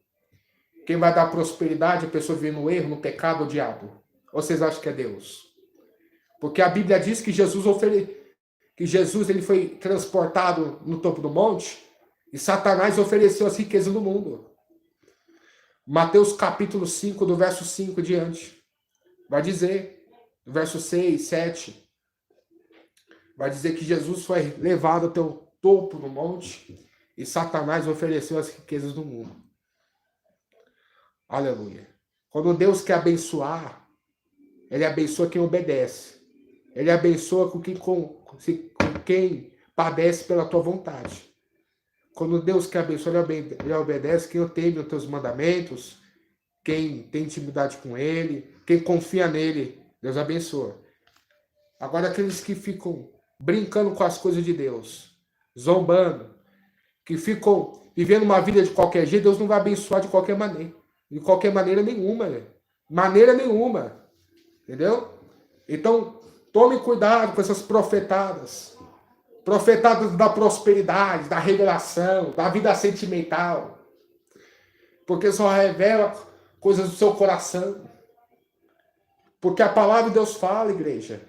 Quem vai dar prosperidade, a pessoa vivendo no erro, no pecado, é o diabo. Ou vocês acham que é Deus? Porque a Bíblia diz que Jesus ele foi transportado no topo do monte e Satanás ofereceu as riquezas do mundo. Mateus capítulo 5, do verso 5 diante. Vai dizer, do verso 6, 7. Vai dizer que Jesus foi levado até o topo do monte e Satanás ofereceu as riquezas do mundo. Aleluia. Quando Deus quer abençoar, Ele abençoa quem obedece. Ele abençoa com quem padece pela tua vontade. Quando Deus quer abençoar, Ele obedece quem teme os teus mandamentos, quem tem intimidade com Ele, quem confia nele, Deus abençoa. Agora aqueles que ficam brincando com as coisas de Deus, zombando, que ficam vivendo uma vida de qualquer jeito, Deus não vai abençoar de qualquer maneira. De qualquer maneira nenhuma. Né? Maneira nenhuma. Entendeu? Então, tome cuidado com essas profetadas. Profetadas da prosperidade, da revelação, da vida sentimental. Porque só revela coisas do seu coração. Porque a palavra de Deus fala, igreja.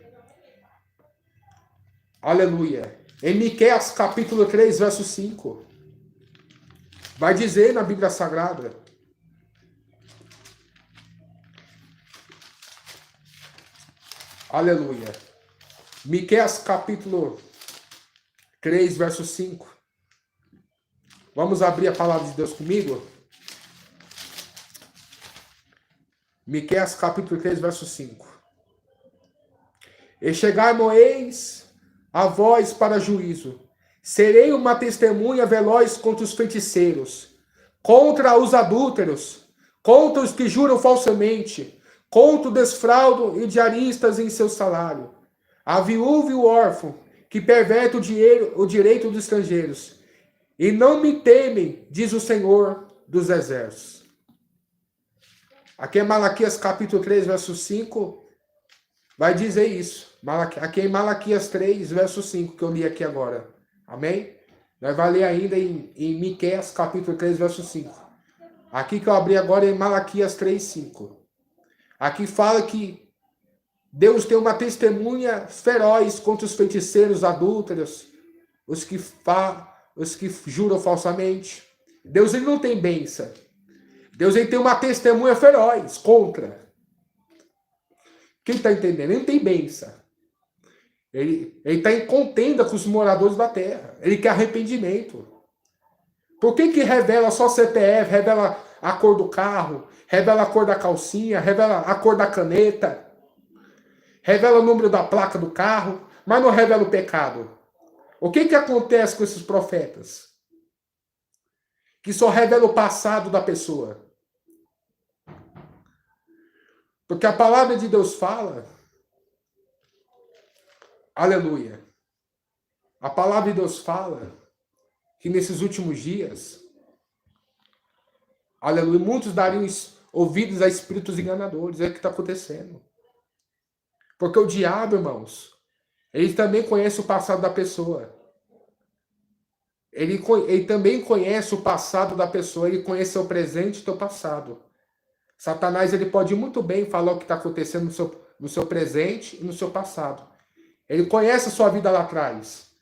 Aleluia. Em Miqueias capítulo 3, verso 5. Vai dizer na Bíblia Sagrada. Aleluia. Miqueias capítulo 3, verso 5. Vamos abrir a palavra de Deus comigo? Miqueias capítulo 3, verso 5. E chegai-mo-eis a vós para juízo. Serei uma testemunha veloz contra os feiticeiros, contra os adúlteros, contra os que juram falsamente, contra o desfraudo e diaristas em seu salário, a viúva e o órfão, que perverte o direito dos estrangeiros. E não me temem, diz o Senhor dos Exércitos. Aqui é Malaquias capítulo 3, verso 5, vai dizer isso. Aqui é em Malaquias 3, verso 5, que eu li aqui agora. Amém? Nós vamos ler ainda em Miqueias capítulo 3, verso 5. Aqui que eu abri agora é em Malaquias 3, 5. Aqui fala que Deus tem uma testemunha feroz contra os feiticeiros, adúlteros, os que juram falsamente. Deus ele não tem bênção. Deus ele tem uma testemunha feroz contra. Quem está entendendo? Ele não tem bênção. Ele está em contenda com os moradores da terra. Ele quer arrependimento. Por que revela só CPF, revela a cor do carro, revela a cor da calcinha, revela a cor da caneta, revela o número da placa do carro, mas não revela o pecado? O que acontece com esses profetas? Que só revela o passado da pessoa. Porque a palavra de Deus fala, aleluia, a palavra de Deus fala que nesses últimos dias, aleluia, muitos dariam ouvidos a espíritos enganadores. É o que está acontecendo. Porque o diabo, irmãos, ele também conhece o passado da pessoa. Ele também conhece o passado da pessoa. Ele conhece o presente e o teu passado. Satanás ele pode muito bem falar o que está acontecendo no seu presente e no seu passado. Ele conhece a sua vida lá atrás.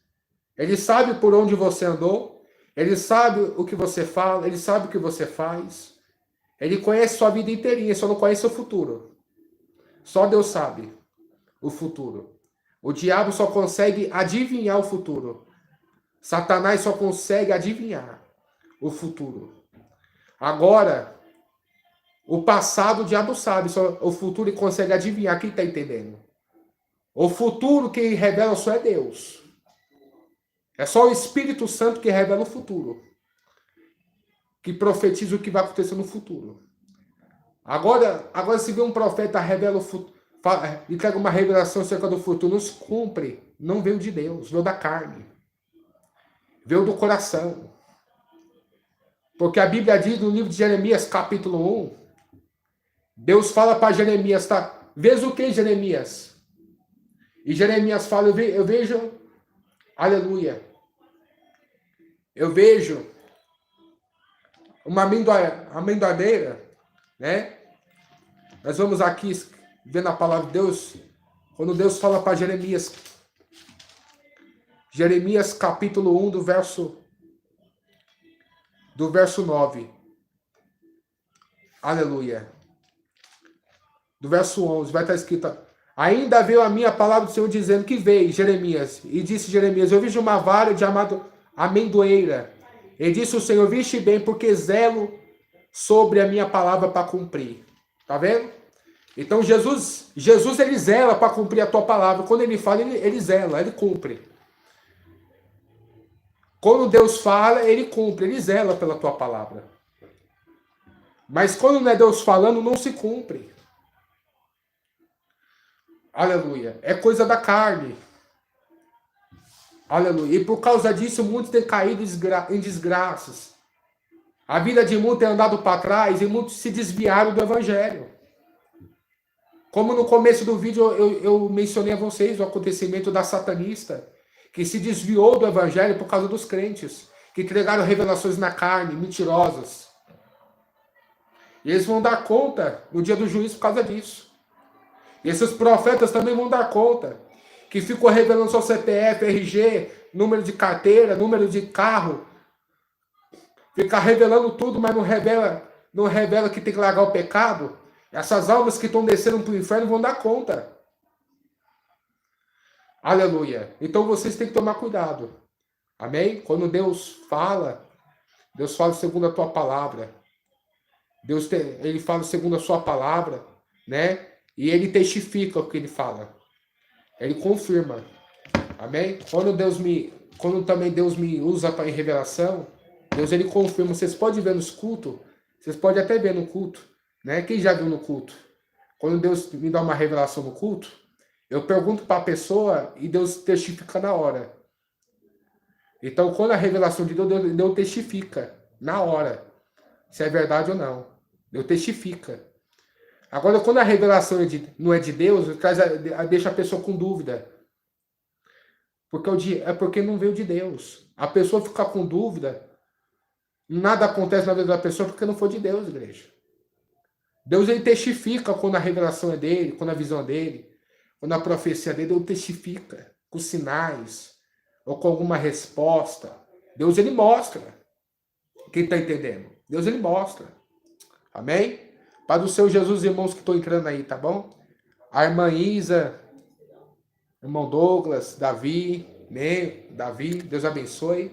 Ele sabe por onde você andou. Ele sabe o que você fala. Ele sabe o que você faz. Ele conhece sua vida inteirinha, só não conhece o futuro. Só Deus sabe o futuro. O diabo só consegue adivinhar o futuro. Satanás só consegue adivinhar o futuro. Agora, o passado o diabo sabe, só o futuro ele consegue adivinhar. Quem está entendendo? O futuro que revela só é Deus. É só o Espírito Santo que revela o futuro. Que profetiza o que vai acontecer no futuro. Agora se vê um profeta revela o futuro, entrega uma revelação acerca do futuro, não se cumpre. Não veio de Deus, veio da carne. Veio do coração. Porque a Bíblia diz no livro de Jeremias, capítulo 1, Deus fala para Jeremias, tá? Vês o que, Jeremias? E Jeremias fala, eu vejo, aleluia, eu vejo uma amendoadeira, né? Nós vamos aqui vendo a palavra de Deus, quando Deus fala para Jeremias, Jeremias capítulo 1, do verso 9. Aleluia. Do verso 11, vai estar escrito: ainda veio a minha palavra do Senhor dizendo que veio, Jeremias. E disse Jeremias, eu vejo uma vara de amendoeira. E disse o Senhor, viste bem, porque zelo sobre a minha palavra para cumprir. Tá vendo? Então Jesus ele zela para cumprir a tua palavra. Quando ele fala, ele zela, ele cumpre. Quando Deus fala, ele cumpre, ele zela pela tua palavra. Mas quando não é Deus falando, não se cumpre. Aleluia. É coisa da carne. Aleluia. E por causa disso, muitos têm caído em desgraças. A vida de muitos tem andado para trás e muitos se desviaram do evangelho. Como no começo do vídeo eu mencionei a vocês o acontecimento da satanista, que se desviou do evangelho por causa dos crentes, que entregaram revelações na carne, mentirosas. E eles vão dar conta no dia do juízo por causa disso. E esses profetas também vão dar conta, que ficam revelando seu CPF, RG, número de carteira, número de carro, fica revelando tudo, mas não revela que tem que largar o pecado. Essas almas que estão descendo para o inferno vão dar conta. Aleluia. Então vocês têm que tomar cuidado. Amém? Quando Deus fala segundo a tua palavra. Ele fala segundo a sua palavra, né? E ele testifica o que ele fala. Ele confirma. Amém? Quando também Deus me usa em revelação, Deus ele confirma. Vocês podem ver nos cultos, vocês podem até ver no culto, né? Quem já viu no culto? Quando Deus me dá uma revelação no culto, eu pergunto para a pessoa e Deus testifica na hora. Então, quando a revelação de Deus testifica na hora se é verdade ou não. Deus testifica. Agora, quando a revelação não é de Deus, deixa a pessoa com dúvida. Porque não veio de Deus. A pessoa fica com dúvida, nada acontece na vida da pessoa porque não foi de Deus, igreja. Deus ele testifica quando a revelação é dele, quando a visão é dele, quando a profecia é dele, Deus testifica com sinais ou com alguma resposta. Deus ele mostra. Quem está entendendo? Deus ele mostra. Amém? Paz do Senhor Jesus, irmãos que estão entrando aí, tá bom? A irmã Isa, irmão Douglas, Davi, Davi, Deus abençoe.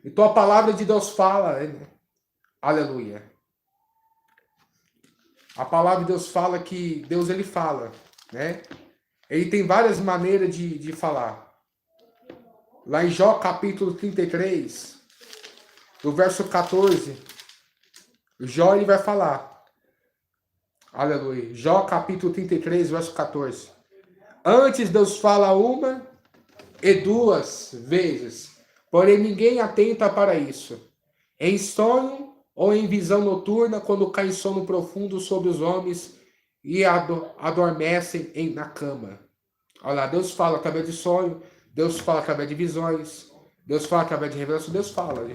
Então a palavra de Deus fala, aleluia. A palavra de Deus fala que Deus ele fala, né? Ele tem várias maneiras de falar. Lá em Jó capítulo 33, no verso 14, Jó ele vai falar. Aleluia. Jó capítulo 33, verso 14. Antes Deus fala uma e duas vezes, porém ninguém atenta para isso. Em sonho ou em visão noturna, quando cai sono profundo sobre os homens e adormecem na cama. Olha lá, Deus fala através de sonho, Deus fala através de visões, Deus fala através de revelação, Deus fala.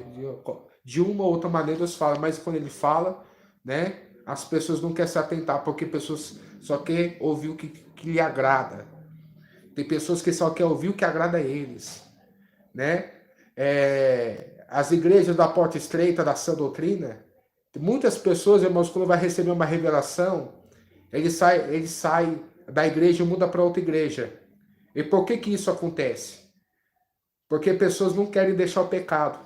De uma ou outra maneira Deus fala, mas quando ele fala, né, as pessoas não querem se atentar, porque pessoas só querem ouvir o que lhe agrada. Tem pessoas que só querem ouvir o que agrada a eles, né? As igrejas da porta estreita, da sã doutrina, muitas pessoas, irmãos, quando vai receber uma revelação, ele sai da igreja e muda para outra igreja. E por que isso acontece? Porque pessoas não querem deixar o pecado.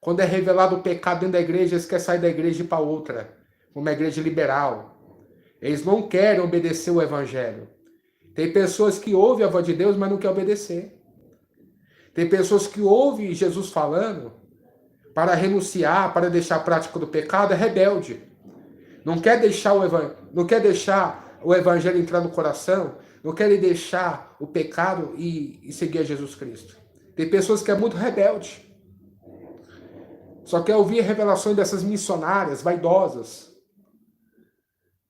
Quando é revelado o pecado dentro da igreja, eles querem sair da igreja e ir para outra, uma igreja liberal. Eles não querem obedecer o evangelho. Tem pessoas que ouvem a voz de Deus, mas não querem obedecer. Tem pessoas que ouvem Jesus falando para renunciar, para deixar a prática do pecado, é rebelde. Não quer deixar o evangelho entrar no coração, não quer deixar o pecado e seguir a Jesus Cristo. Tem pessoas que é muito rebelde. Só quer ouvir revelações dessas missionárias vaidosas.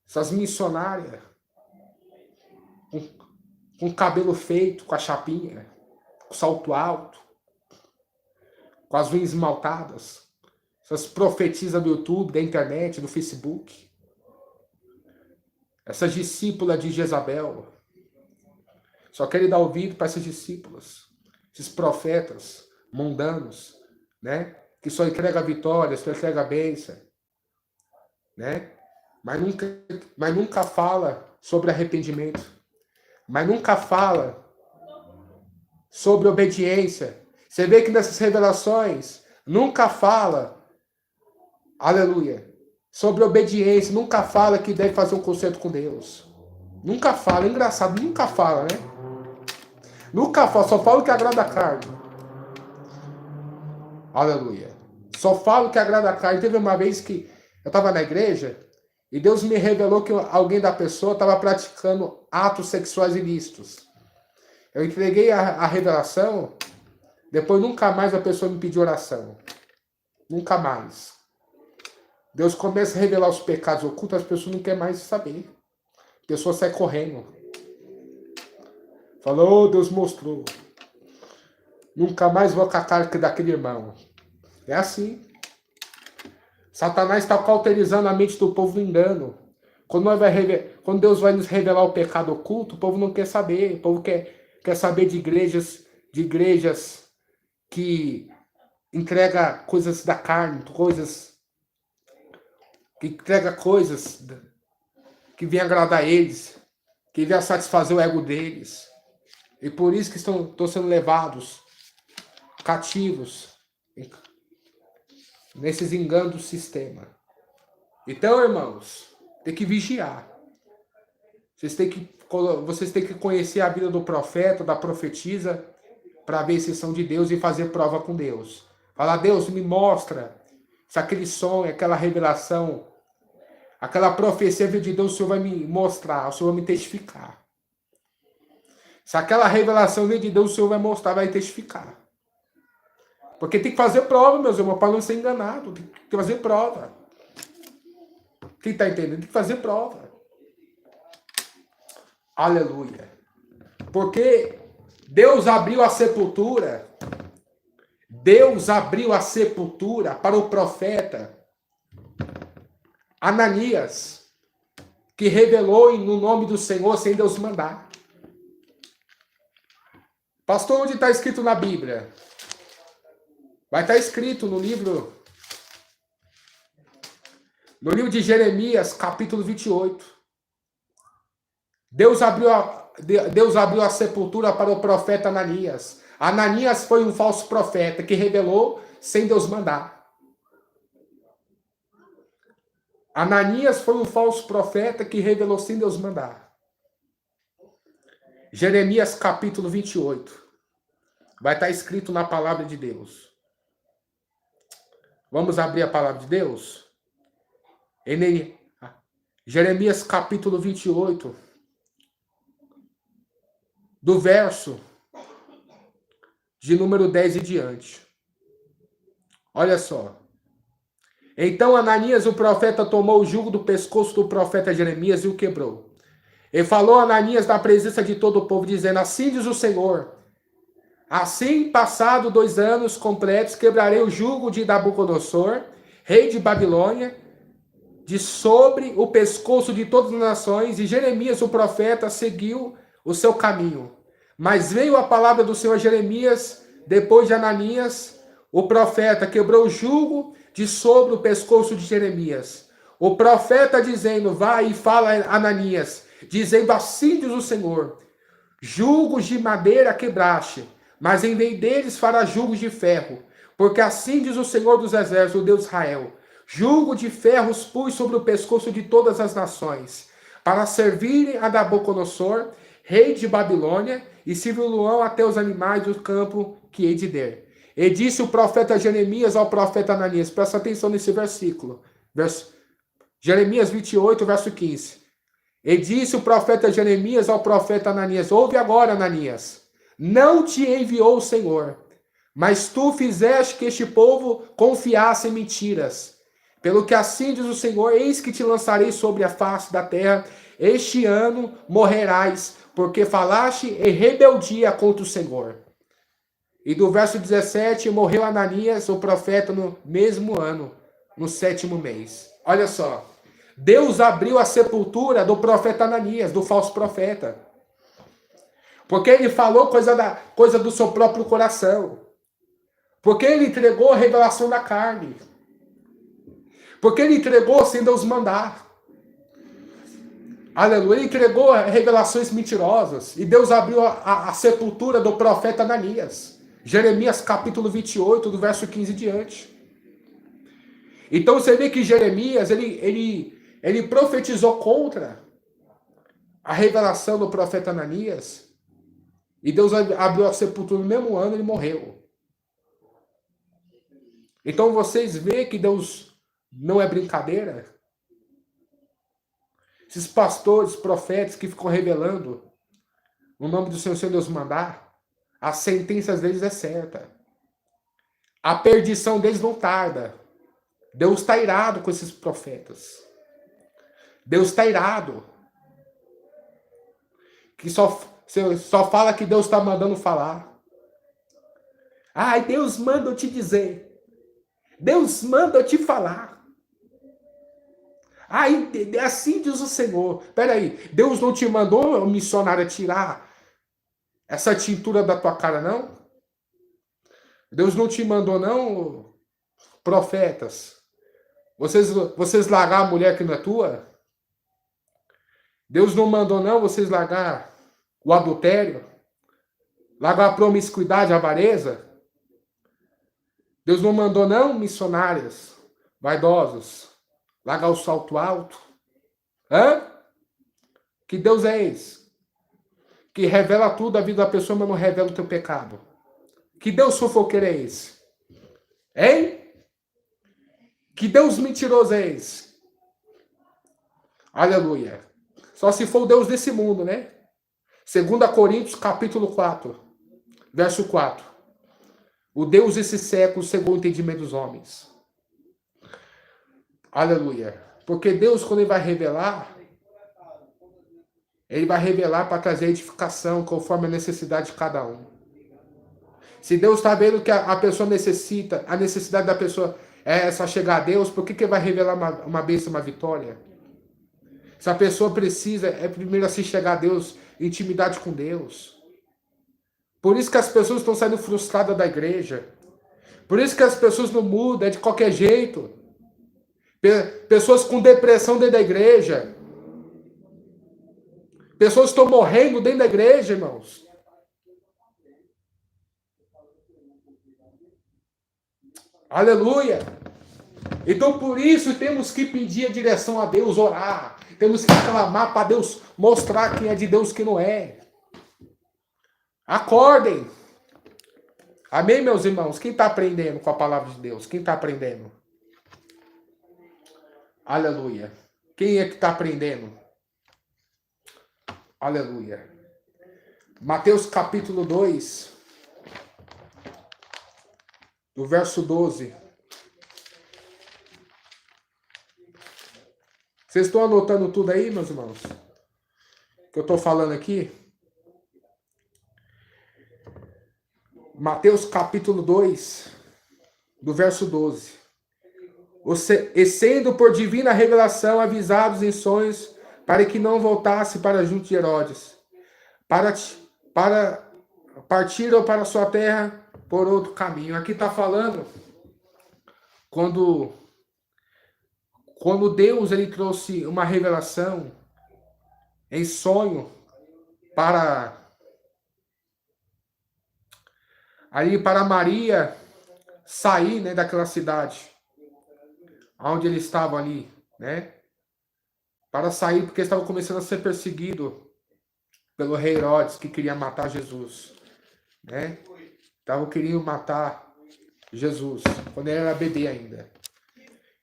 Essas missionárias com cabelo feito, com a chapinha, com salto alto, com as unhas esmaltadas. Essas profetisas do YouTube, da internet, do Facebook. Essas discípulas de Jezabel. Só querem dar ouvido para essas discípulas. Esses profetas mundanos, né? Que só entrega vitória, só entrega bênção, né? Mas nunca fala sobre arrependimento. Mas nunca fala sobre obediência. Você vê que nessas revelações nunca fala, aleluia, sobre obediência. Nunca fala que deve fazer um concerto com Deus. Nunca fala, é engraçado, nunca fala, né? Nunca fala, só fala o que agrada a carne. Aleluia. Só fala o que agrada a carne. Teve uma vez que eu estava na igreja e Deus me revelou que alguém da pessoa estava praticando atos sexuais ilícitos. Eu entreguei a revelação, depois nunca mais a pessoa me pediu oração. Nunca mais. Deus começa a revelar os pecados ocultos, as pessoas não querem mais saber. A pessoa sai correndo. Falou, Deus mostrou. Nunca mais vou com a cara daquele irmão. É assim. Satanás está cauterizando a mente do povo no engano. Quando Deus vai nos revelar o pecado oculto, o povo não quer saber. O povo quer saber de igrejas que entrega coisas da carne, que entrega coisas que vêm agradar eles, que vêm satisfazer o ego deles. E por isso que estão sendo levados cativos nesses enganos do sistema. Então, irmãos, tem que vigiar. Vocês têm que conhecer a vida do profeta, da profetisa, para ver se são de Deus e fazer prova com Deus. Falar, Deus, me mostra se aquele sonho, aquela revelação, aquela profecia de Deus, o Senhor vai me mostrar, o Senhor vai me testificar. Se aquela revelação vem de Deus, o Senhor vai mostrar, vai testificar. Porque tem que fazer prova, meus irmãos, para não ser enganado. Tem que fazer prova. Quem está entendendo? Tem que fazer prova. Aleluia. Porque Deus abriu a sepultura. Deus abriu a sepultura para o profeta Ananias, que revelou no nome do Senhor sem Deus mandar. Pastor, onde está escrito na Bíblia? Vai estar escrito no livro No livro de Jeremias, capítulo 28. Deus abriu a sepultura para o profeta Ananias. Ananias foi um falso profeta que revelou sem Deus mandar. Ananias foi um falso profeta que revelou sem Deus mandar. Jeremias capítulo 28. Vai estar escrito na palavra de Deus. Vamos abrir a palavra de Deus? Jeremias capítulo 28. Do verso de número 10 e diante. Olha só. Então Ananias, o profeta, tomou o jugo do pescoço do profeta Jeremias e o quebrou. E falou a Ananias na presença de todo o povo, dizendo: assim diz o Senhor, assim, passado 2 anos completos, quebrarei o jugo de Nabucodonosor, rei de Babilônia, de sobre o pescoço de todas as nações. E Jeremias, o profeta, seguiu o seu caminho. Mas veio a palavra do Senhor a Jeremias, depois de Ananias, o profeta, quebrou o jugo de sobre o pescoço de Jeremias. O profeta dizendo: vai e fala a Ananias, dizendo: assim diz o Senhor, jugos de madeira quebraste, mas em vez deles fará jugos de ferro, porque assim diz o Senhor dos exércitos, o Deus de Israel, jugo de ferros pus sobre o pescoço de todas as nações, para servirem a Nabucodonosor, rei de Babilônia, e servi-lo-ão até os animais do campo que hei de der. E disse o profeta Jeremias ao profeta Ananias, presta atenção nesse versículo, Jeremias 28, verso 15. E disse o profeta Jeremias ao profeta Ananias: ouve agora, Ananias, não te enviou o Senhor, mas tu fizeste que este povo confiasse em mentiras. Pelo que assim diz o Senhor: eis que te lançarei sobre a face da terra, este ano morrerás, porque falaste em rebeldia contra o Senhor. E do verso 17, morreu Ananias, o profeta, no mesmo ano, no 7º mês. Olha só. Deus abriu a sepultura do profeta Ananias, do falso profeta. Porque ele falou coisa do seu próprio coração. Porque ele entregou a revelação da carne. Porque ele entregou sem Deus mandar. Aleluia. Ele entregou revelações mentirosas. E Deus abriu a sepultura do profeta Ananias. Jeremias capítulo 28, do verso 15 em diante. Então você vê que Jeremias, ele profetizou contra a revelação do profeta Ananias. E Deus abriu a sepultura no mesmo ano, ele morreu. Então vocês veem que Deus não é brincadeira. Esses pastores, profetas que ficam revelando o nome do Senhor sem Deus mandar, as sentenças deles é certa. A perdição deles não tarda. Deus está irado com esses profetas. Deus está irado. Que só fala que Deus está mandando falar. Ai, Deus manda eu te dizer. Deus manda eu te falar. Ai, assim diz o Senhor. Peraí, Deus não te mandou, missionário, tirar essa tintura da tua cara, não? Deus não te mandou, não, profetas? Vocês largar a mulher que não é tua? Deus não mandou, não, vocês largar o adultério? Largar a promiscuidade, a avareza? Deus não mandou, não, missionárias, vaidosos, largar o salto alto? Hã? Que Deus é esse? Que revela tudo da vida da pessoa, mas não revela o teu pecado. Que Deus fofoqueiro é esse? Hein? Que Deus mentiroso é esse? Aleluia. Só se for o Deus desse mundo, né? 2 Coríntios, capítulo 4, verso 4. O Deus desse século, segundo o entendimento dos homens. Aleluia. Porque Deus, quando Ele vai revelar para trazer edificação conforme a necessidade de cada um. Se Deus está vendo que a pessoa necessita, a necessidade da pessoa é só chegar a Deus, por que Ele vai revelar uma bênção, uma vitória? Se a pessoa precisa, é primeiro se chegar a Deus, intimidade com Deus. Por isso que as pessoas estão saindo frustradas da igreja. Por isso que as pessoas não mudam, é de qualquer jeito. Pessoas com depressão dentro da igreja. Pessoas estão morrendo dentro da igreja, irmãos. Aleluia. Então, por isso, temos que pedir a direção a Deus, orar. Temos que clamar para Deus mostrar quem é de Deus e quem não é. Acordem. Amém, meus irmãos? Quem está aprendendo com a palavra de Deus? Quem está aprendendo? Aleluia. Quem é que está aprendendo? Aleluia. Mateus capítulo 2, do verso 12. Vocês estão anotando tudo aí, meus irmãos? Que eu estou falando aqui? Mateus capítulo 2, do verso 12. E sendo por divina revelação avisados em sonhos, para que não voltasse para junto de Herodes, para partiram para sua terra por outro caminho. Aqui está falando quando Deus ele trouxe uma revelação em sonho para Maria sair, né, daquela cidade onde ele estava ali, né? Para sair, porque estava começando a ser perseguido pelo rei Herodes, que queria matar Jesus, né? Queriam matar Jesus, quando ele era bebê ainda.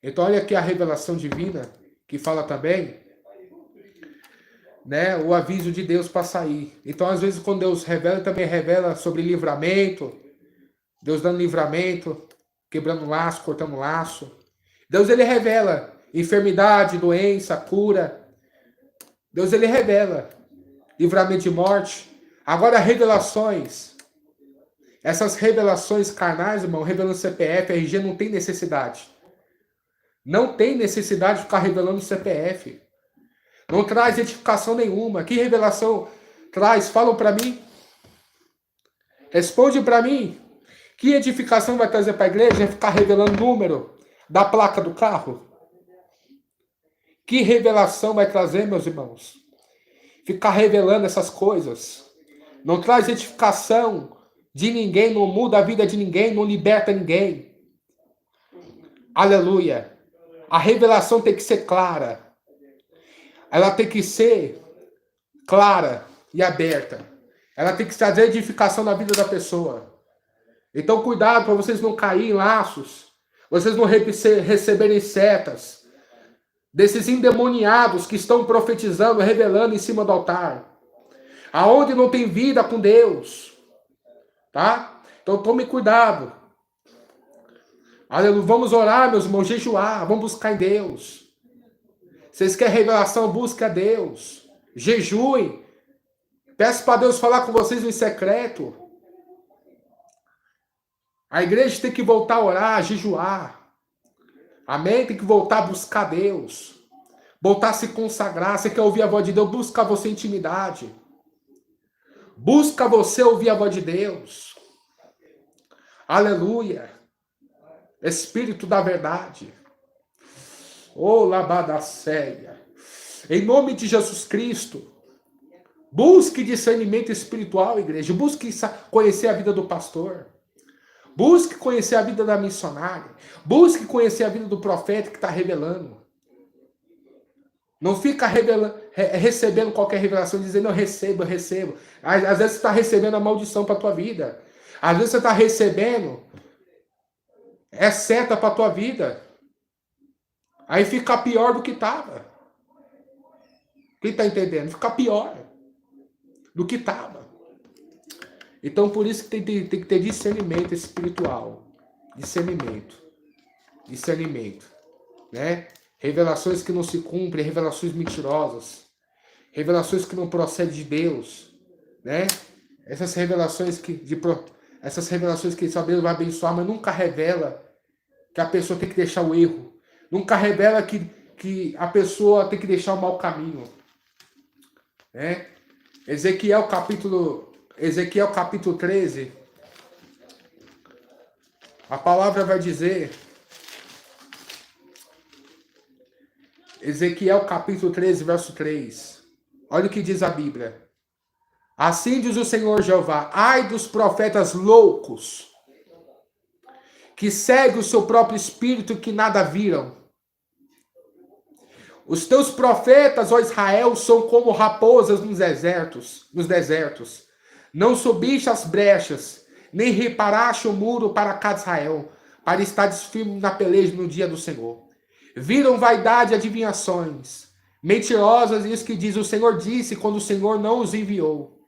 Então, olha aqui a revelação divina, que fala também, né, o aviso de Deus para sair. Então, às vezes, quando Deus revela, também revela sobre livramento, Deus dando livramento, quebrando laço, cortando laço. Deus, ele revela enfermidade, doença, cura. Deus, ele revela livramento de morte. Agora, revelações. Essas revelações carnais, irmão, revelando CPF, RG, não tem necessidade. Não tem necessidade de ficar revelando CPF. Não traz edificação nenhuma. Que revelação traz? Falam para mim. Responde para mim. Que edificação vai trazer para a igreja? É ficar revelando número da placa do carro? Que revelação vai trazer, meus irmãos? Ficar revelando essas coisas. Não traz edificação de ninguém, não muda a vida de ninguém, não liberta ninguém. Aleluia. A revelação tem que ser clara. Ela tem que ser clara e aberta. Ela tem que trazer edificação na vida da pessoa. Então, cuidado para vocês não caírem em laços. Vocês não receberem setas desses endemoniados que estão profetizando, revelando em cima do altar. Aonde não tem vida com Deus. Tá? Então, tome cuidado. Aleluia. Vamos orar, meus irmãos, jejuar. Vamos buscar em Deus. Vocês querem revelação? Busque a Deus. Jejuem. Peço para Deus falar com vocês em secreto. A igreja tem que voltar a orar, a jejuar. Amém? Tem que voltar a buscar Deus. Voltar a se consagrar. Você quer ouvir a voz de Deus? Busca você intimidade. Busca você ouvir a voz de Deus. Aleluia. Espírito da verdade. Ô labadacéia. Em nome de Jesus Cristo. Busque discernimento espiritual, igreja. Busque conhecer a vida do pastor. Busque conhecer a vida da missionária. Busque conhecer a vida do profeta que está revelando. Não fica recebendo qualquer revelação, dizendo eu recebo. Às vezes você está recebendo a maldição para a tua vida. Às vezes você está recebendo seta para a tua vida. Aí fica pior do que estava. Quem está entendendo? Fica pior do que estava. Então, por isso que tem que ter discernimento espiritual. Discernimento. Né? Revelações que não se cumprem, revelações mentirosas. Revelações que não procedem de Deus. Né? Essas revelações que só Deus vai abençoar, mas nunca revela que a pessoa tem que deixar o erro. Nunca revela que a pessoa tem que deixar o mau caminho. Né? Ezequiel capítulo 13, a palavra vai dizer Ezequiel capítulo 13, verso 3. Olha o que diz a Bíblia. Assim diz o Senhor Jeová: ai dos profetas loucos, que seguem o seu próprio espírito, que nada viram. Os teus profetas, ó Israel, são como raposas nos desertos. Não subiste as brechas, nem reparaste o muro para cada Israel, para estar firme na peleja no dia do Senhor. Viram vaidade e adivinhações, mentirosas, isso que diz o Senhor disse, quando o Senhor não os enviou.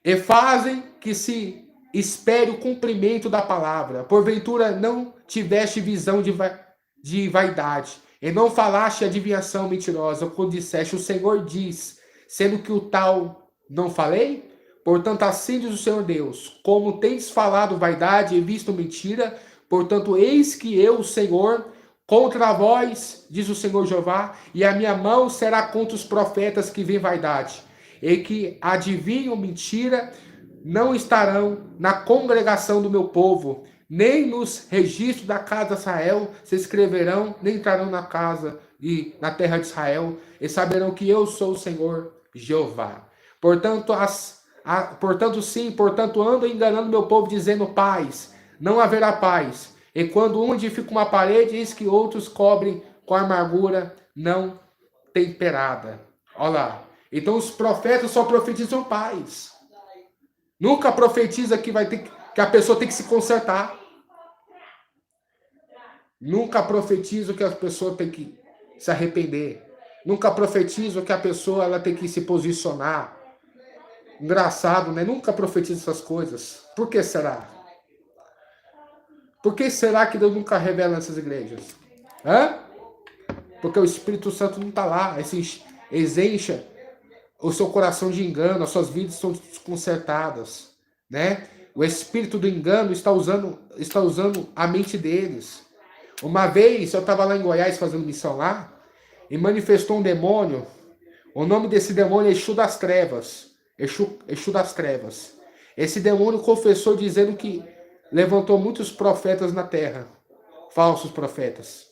E fazem que se espere o cumprimento da palavra. Porventura não tiveste visão de vaidade, e não falaste adivinhação mentirosa, quando disseste, o Senhor diz, sendo que o tal não falei? Portanto, assim diz o Senhor Deus, como tens falado vaidade e visto mentira, portanto, eis que eu, o Senhor, contra vós, diz o Senhor Jeová, e a minha mão será contra os profetas que veem vaidade, e que adivinham mentira, não estarão na congregação do meu povo, nem nos registros da casa de Israel se escreverão, nem entrarão na casa e na terra de Israel, e saberão que eu sou o Senhor Jeová. Portanto, portanto ando enganando meu povo, dizendo paz, não haverá paz. E quando um edifica uma parede, eis que outros cobrem com amargura não temperada. Olha lá. Então os profetas só profetizam paz. Nunca profetiza que que a pessoa tem que se consertar. Nunca profetizo que a pessoa tem que se arrepender. Nunca profetizo que a pessoa ela tem que se posicionar. Engraçado, né? Nunca profetizo essas coisas. Por que será? Por que será que Deus nunca revela nessas igrejas? Hã? Porque o Espírito Santo não está lá. Exencha o seu coração de engano, as suas vidas estão desconcertadas, né? O espírito do engano está usando a mente deles. Uma vez eu estava lá em Goiás fazendo missão lá e manifestou um demônio. O nome desse demônio é Exu das Trevas. Exu das Trevas. Esse demônio confessou dizendo que levantou muitos profetas na terra, falsos profetas.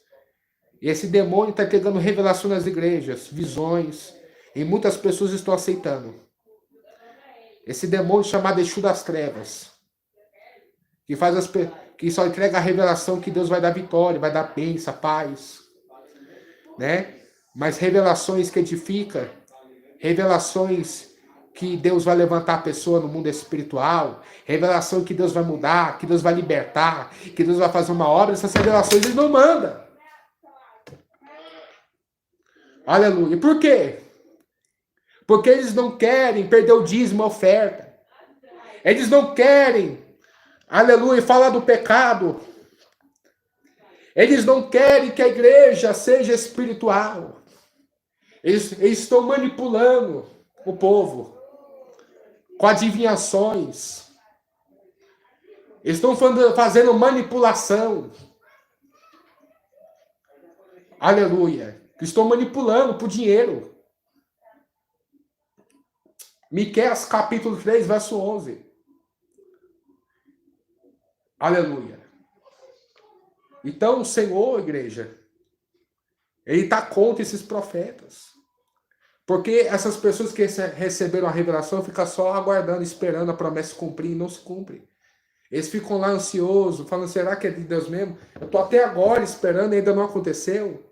E esse demônio está pegando revelação nas igrejas, visões, e muitas pessoas estão aceitando. Esse demônio chamado Exu das Trevas, que só entrega a revelação que Deus vai dar vitória, vai dar bênção, paz, né? Mas revelações que edificam, revelações que Deus vai levantar a pessoa no mundo espiritual, revelação que Deus vai mudar, que Deus vai libertar, que Deus vai fazer uma obra, essas revelações Ele não manda. Aleluia. Por quê? Porque eles não querem perder o dízimo, a oferta. Eles não querem, aleluia, falar do pecado. Eles não querem que a igreja seja espiritual. Eles estão manipulando o povo com adivinhações. Eles estão fazendo manipulação. Aleluia. Estão manipulando por dinheiro. Miqueias capítulo 3, verso 11. Aleluia. Então o Senhor, igreja, Ele está contra esses profetas. Porque essas pessoas que receberam a revelação ficam só aguardando, esperando a promessa se cumprir e não se cumpre. Eles ficam lá ansiosos, falando, será que é de Deus mesmo? Eu estou até agora esperando e ainda não aconteceu.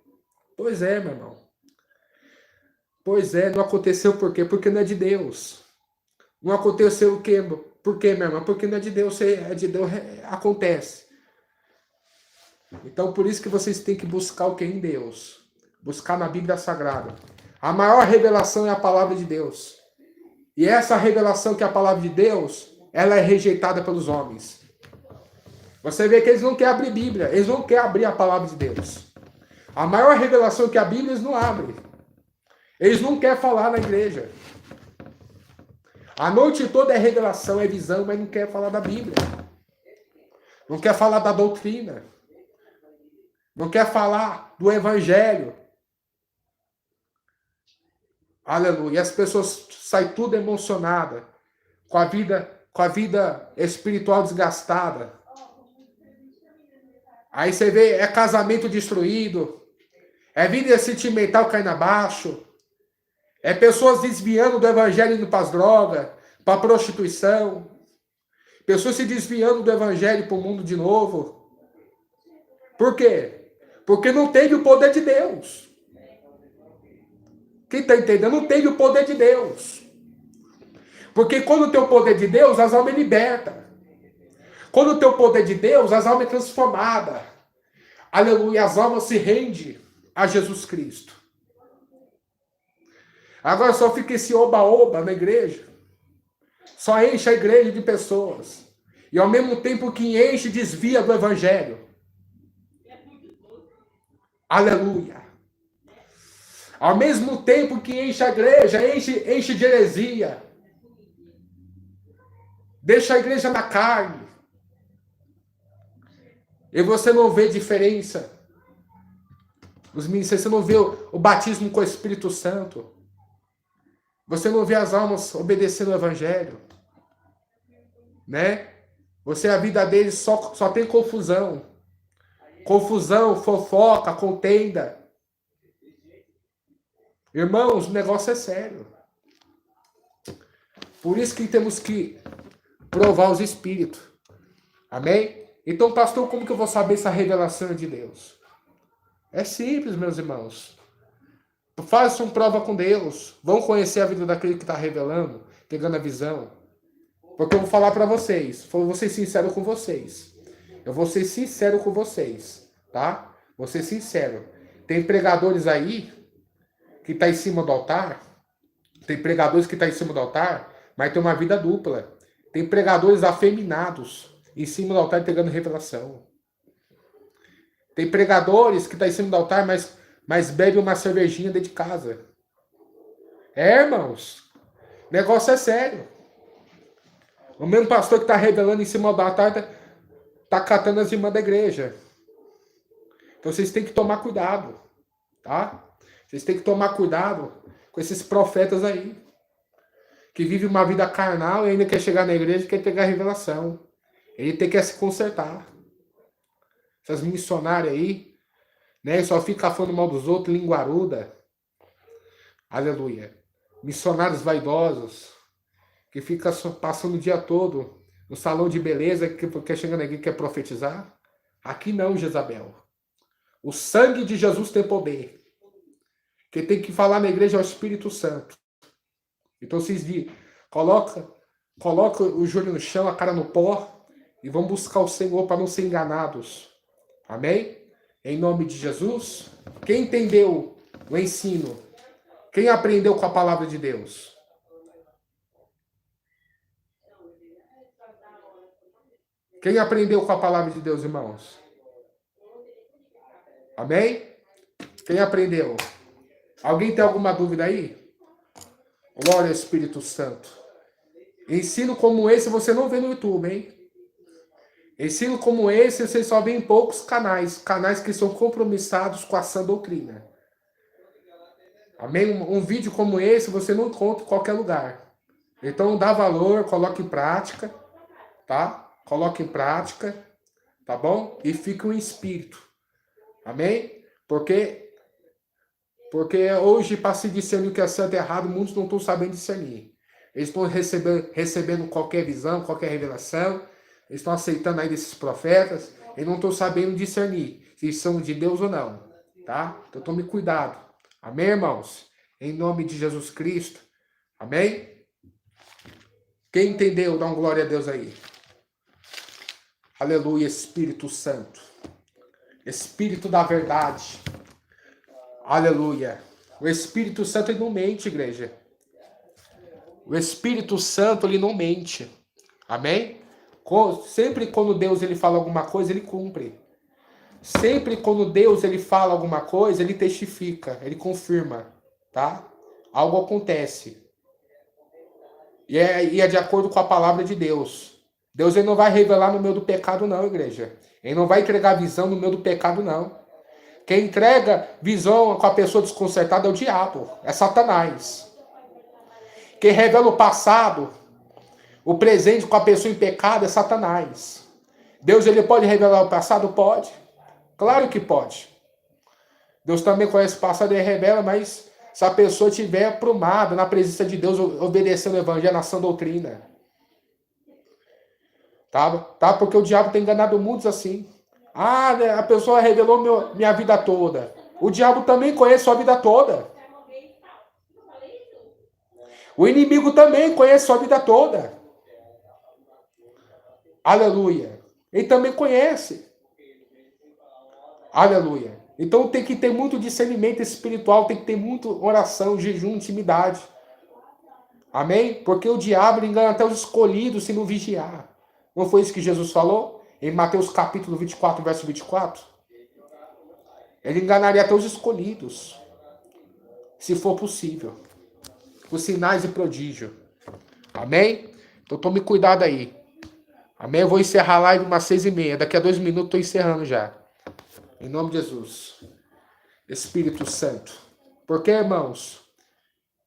Pois é, meu irmão. Pois é, não aconteceu por quê? Porque não é de Deus. Não aconteceu o quê? Por quê, meu irmão? Porque não é de Deus, é de Deus, acontece. Então, por isso que vocês têm que buscar o que é em Deus. Buscar na Bíblia Sagrada. A maior revelação é a palavra de Deus. E essa revelação que é a palavra de Deus, ela é rejeitada pelos homens. Você vê que eles não querem abrir Bíblia, eles não querem abrir a palavra de Deus. A maior revelação que a Bíblia eles não abrem. Eles não querem falar na igreja. A noite toda é revelação, é visão, mas não quer falar da Bíblia. Não quer falar da doutrina. Não quer falar do Evangelho. Aleluia. E as pessoas saem tudo emocionadas, com a vida espiritual desgastada. Aí você vê, é casamento destruído, É vida sentimental caindo abaixo. É pessoas desviando do evangelho indo para as drogas, para a prostituição. Pessoas se desviando do evangelho para o mundo de novo. Por quê? Porque não teve o poder de Deus. Quem está entendendo? Não teve o poder de Deus. Porque quando tem o poder de Deus, as almas libertam. Quando tem o poder de Deus, as almas são transformadas. Aleluia, as almas se rendem a Jesus Cristo. Agora só fica esse oba-oba na igreja. Só enche a igreja de pessoas. E ao mesmo tempo que enche, desvia do evangelho. Aleluia. Ao mesmo tempo que enche a igreja, enche de heresia. Deixa a igreja na carne. E você não vê diferença. Os ministérios, você não vê o batismo com o Espírito Santo. Você não vê as almas obedecendo o evangelho. Né? A vida deles só tem confusão. Confusão, fofoca, contenda. Irmãos, o negócio é sério. Por isso que temos que provar os espíritos. Amém? Então, pastor, como que eu vou saber essa revelação de Deus? É simples, meus irmãos. Façam prova com Deus. Vão conhecer a vida daquele que está revelando, pegando a visão. Porque eu vou falar para vocês. Vou ser sincero com vocês. Eu vou ser sincero com vocês. Tá? Vou ser sincero. Tem pregadores aí que está em cima do altar. Tem pregadores que estão em cima do altar, mas tem uma vida dupla. Tem pregadores afeminados em cima do altar entregando revelação. Tem pregadores que estão em cima do altar, mas bebem uma cervejinha dentro de casa. Irmãos, o negócio é sério. O mesmo pastor que está revelando em cima do altar está catando as irmãs da igreja. Então vocês têm que tomar cuidado. Tá? Vocês têm que tomar cuidado com esses profetas aí. Que vivem uma vida carnal e ainda quer chegar na igreja e quer pegar a revelação. Ele tem que se consertar. Essas missionárias aí, né? Só fica falando mal dos outros, linguaruda. Aleluia. Missionários vaidosos, que fica passando o dia todo no salão de beleza, que quer chegar na igreja e quer profetizar. Aqui não, Jezabel. O sangue de Jesus tem poder. Quem tem que falar na igreja é o Espírito Santo. Então vocês dizem, coloca o joelho no chão, a cara no pó, e vão buscar o Senhor para não ser enganados. Amém? Em nome de Jesus. Quem entendeu o ensino? Quem aprendeu com a palavra de Deus? Quem aprendeu com a palavra de Deus, irmãos? Amém? Quem aprendeu? Alguém tem alguma dúvida aí? Glória ao Espírito Santo. Ensino como esse você não vê no YouTube, hein? Ensino como esse você só vê em poucos canais. Canais que são compromissados com a sã doutrina. Amém? Um vídeo como esse você não encontra em qualquer lugar. Então dá valor, coloque em prática. Tá? Coloque em prática. Tá bom? E fique um espírito. Amém? Porque hoje, para se discernir o que é certo e errado, muitos não estão sabendo discernir. Eles estão recebendo qualquer visão, qualquer revelação. Eles estão aceitando aí desses profetas. E não estão sabendo discernir se são de Deus ou não. Tá? Então tome cuidado. Amém, irmãos? Em nome de Jesus Cristo. Amém? Quem entendeu, dá uma glória a Deus aí. Aleluia, Espírito Santo. Espírito da verdade. Aleluia. O Espírito Santo, ele não mente, igreja. O Espírito Santo, ele não mente. Amém? Sempre quando Deus ele fala alguma coisa, ele cumpre. Sempre quando Deus ele fala alguma coisa, ele testifica, ele confirma. Tá? Algo acontece. E é de acordo com a palavra de Deus. Deus ele não vai revelar no meio do pecado, não, igreja. Ele não vai entregar visão no meio do pecado, não. Quem entrega visão com a pessoa desconcertada é o diabo, é Satanás. Quem revela o passado, o presente com a pessoa em pecado é Satanás. Deus ele pode revelar o passado? Pode. Claro que pode. Deus também conhece o passado e revela, mas se a pessoa estiver aprumada na presença de Deus, obedecendo o evangelho, na sã doutrina. Tá? Porque o diabo tem enganado muitos assim. Ah, né, a pessoa revelou minha vida toda. O diabo também conhece sua vida toda. O inimigo também conhece sua vida toda. Aleluia. Ele também conhece. Aleluia. Então tem que ter muito discernimento espiritual, tem que ter muito oração, jejum, intimidade. Amém? Porque o diabo engana até os escolhidos se não vigiar. Não foi isso que Jesus falou? Em Mateus capítulo 24, verso 24? Ele enganaria até os escolhidos, se for possível. Os sinais e prodígio. Amém? Então tome cuidado aí. Amém? Eu vou encerrar a live umas 6h30. Daqui a 2 minutos estou encerrando já. Em nome de Jesus. Espírito Santo. Porque, irmãos,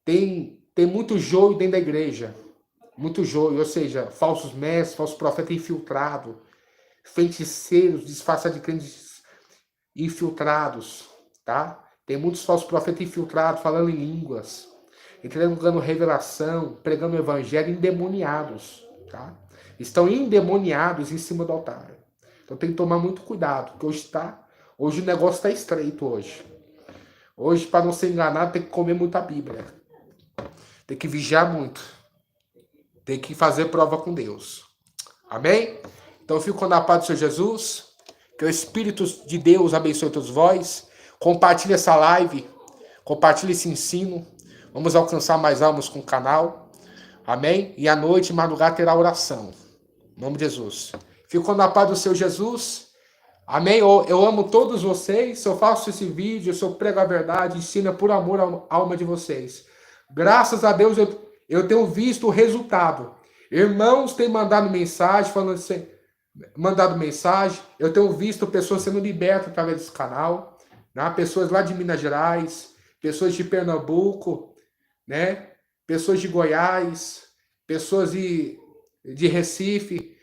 tem muito joio dentro da igreja. Muito joio, ou seja, falsos mestres, falsos profetas infiltrados, feiticeiros, disfarçados de crentes infiltrados, tá? Tem muitos falsos profetas infiltrados, falando em línguas, entregando revelação, pregando o evangelho, endemoniados, tá? Estão endemoniados em cima do altar. Então tem que tomar muito cuidado, porque hoje o negócio está estreito hoje. Hoje, para não ser enganado, tem que comer muita Bíblia. Tem que vigiar muito. Tem que fazer prova com Deus. Amém? Então eu fico na paz do Senhor Jesus. Que o Espírito de Deus abençoe todos vós. Compartilhe essa live. Compartilhe esse ensino. Vamos alcançar mais almas com o canal. Amém? E à noite, madrugada, terá oração. Em nome de Jesus. Fico na paz do Senhor Jesus. Amém? Eu amo todos vocês. Se eu faço esse vídeo, se eu prego a verdade, ensino por amor à alma de vocês. Graças a Deus eu tenho visto o resultado. Irmãos têm mandado mensagem, eu tenho visto pessoas sendo libertas através desse canal, né? Pessoas lá de Minas Gerais, pessoas de Pernambuco, né? Pessoas de Goiás, pessoas de Recife,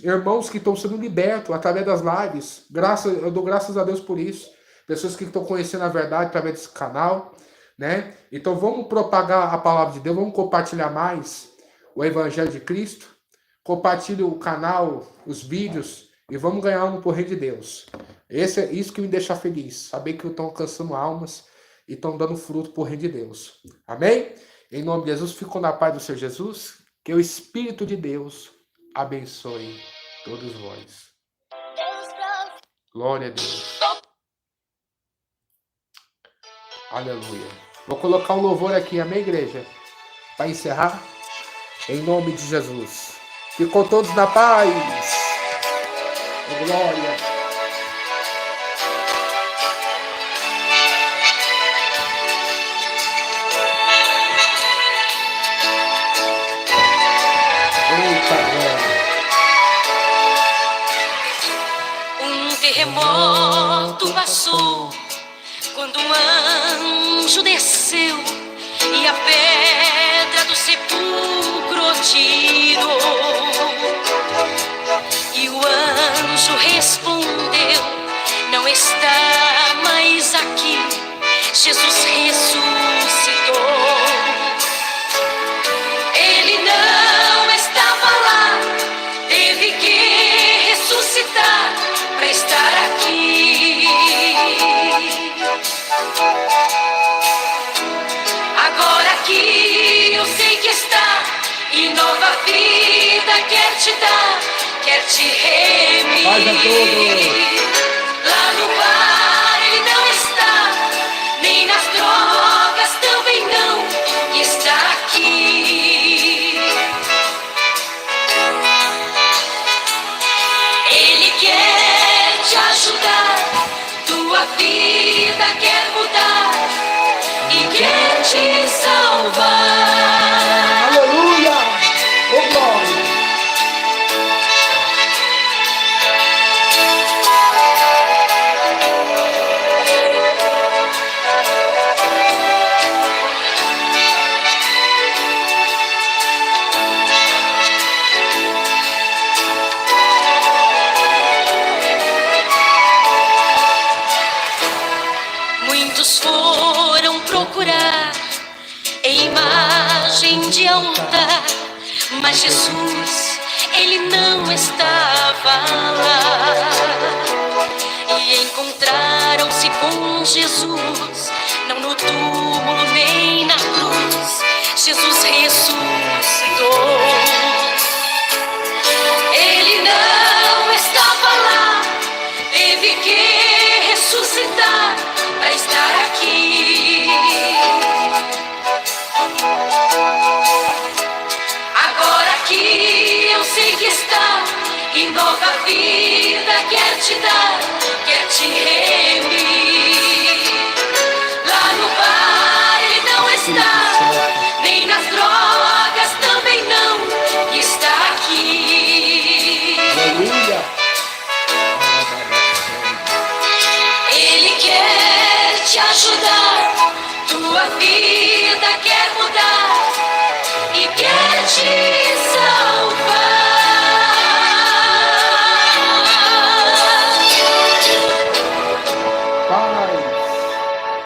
irmãos que estão sendo libertos através das lives. Eu dou graças a Deus por isso. Pessoas que estão conhecendo a verdade através desse canal, né? Então vamos propagar a palavra de Deus, vamos compartilhar mais o Evangelho de Cristo, compartilhe o canal, os vídeos e vamos ganhar alma por reino de Deus. Isso que me deixa feliz, saber que estão alcançando almas e estão dando fruto por reino de Deus. Amém? Em nome de Jesus, fico na paz do Senhor Jesus, que o Espírito de Deus abençoe todos vós. Glória a Deus. Aleluia. Vou colocar um louvor aqui, amém, igreja? Para encerrar. Em nome de Jesus. Ficou todos na paz. Glória. Eita, glória. Um terremoto passou quando um anjo desceu e a pedra do sepulcro tirou. E o anjo respondeu: não está mais aqui, Jesus ressuscitou. Ele não estava lá, teve que ressuscitar para estar aqui. Agora que eu sei que está e nova vida quer te dar, quer te remir. Lá no bar ele não está, nem nas drogas também não, e está aqui. Ele quer te ajudar, tua vida quer mudar e quer te salvar. Aleluia! Oh, glória! este altar, mas Jesus, ele não estava lá. E encontraram-se com Jesus, não no túmulo nem na cruz. Jesus ressuscitou. Ele não estava lá, teve que ressuscitar para estar aqui. Agora que eu sei que está, e nova vida quer te dar, quer te remir. Lá no bar ele não está, nem nas drogas também não, está aqui. Aleluia. Ele quer te ajudar, tua vida quer mudar e quer te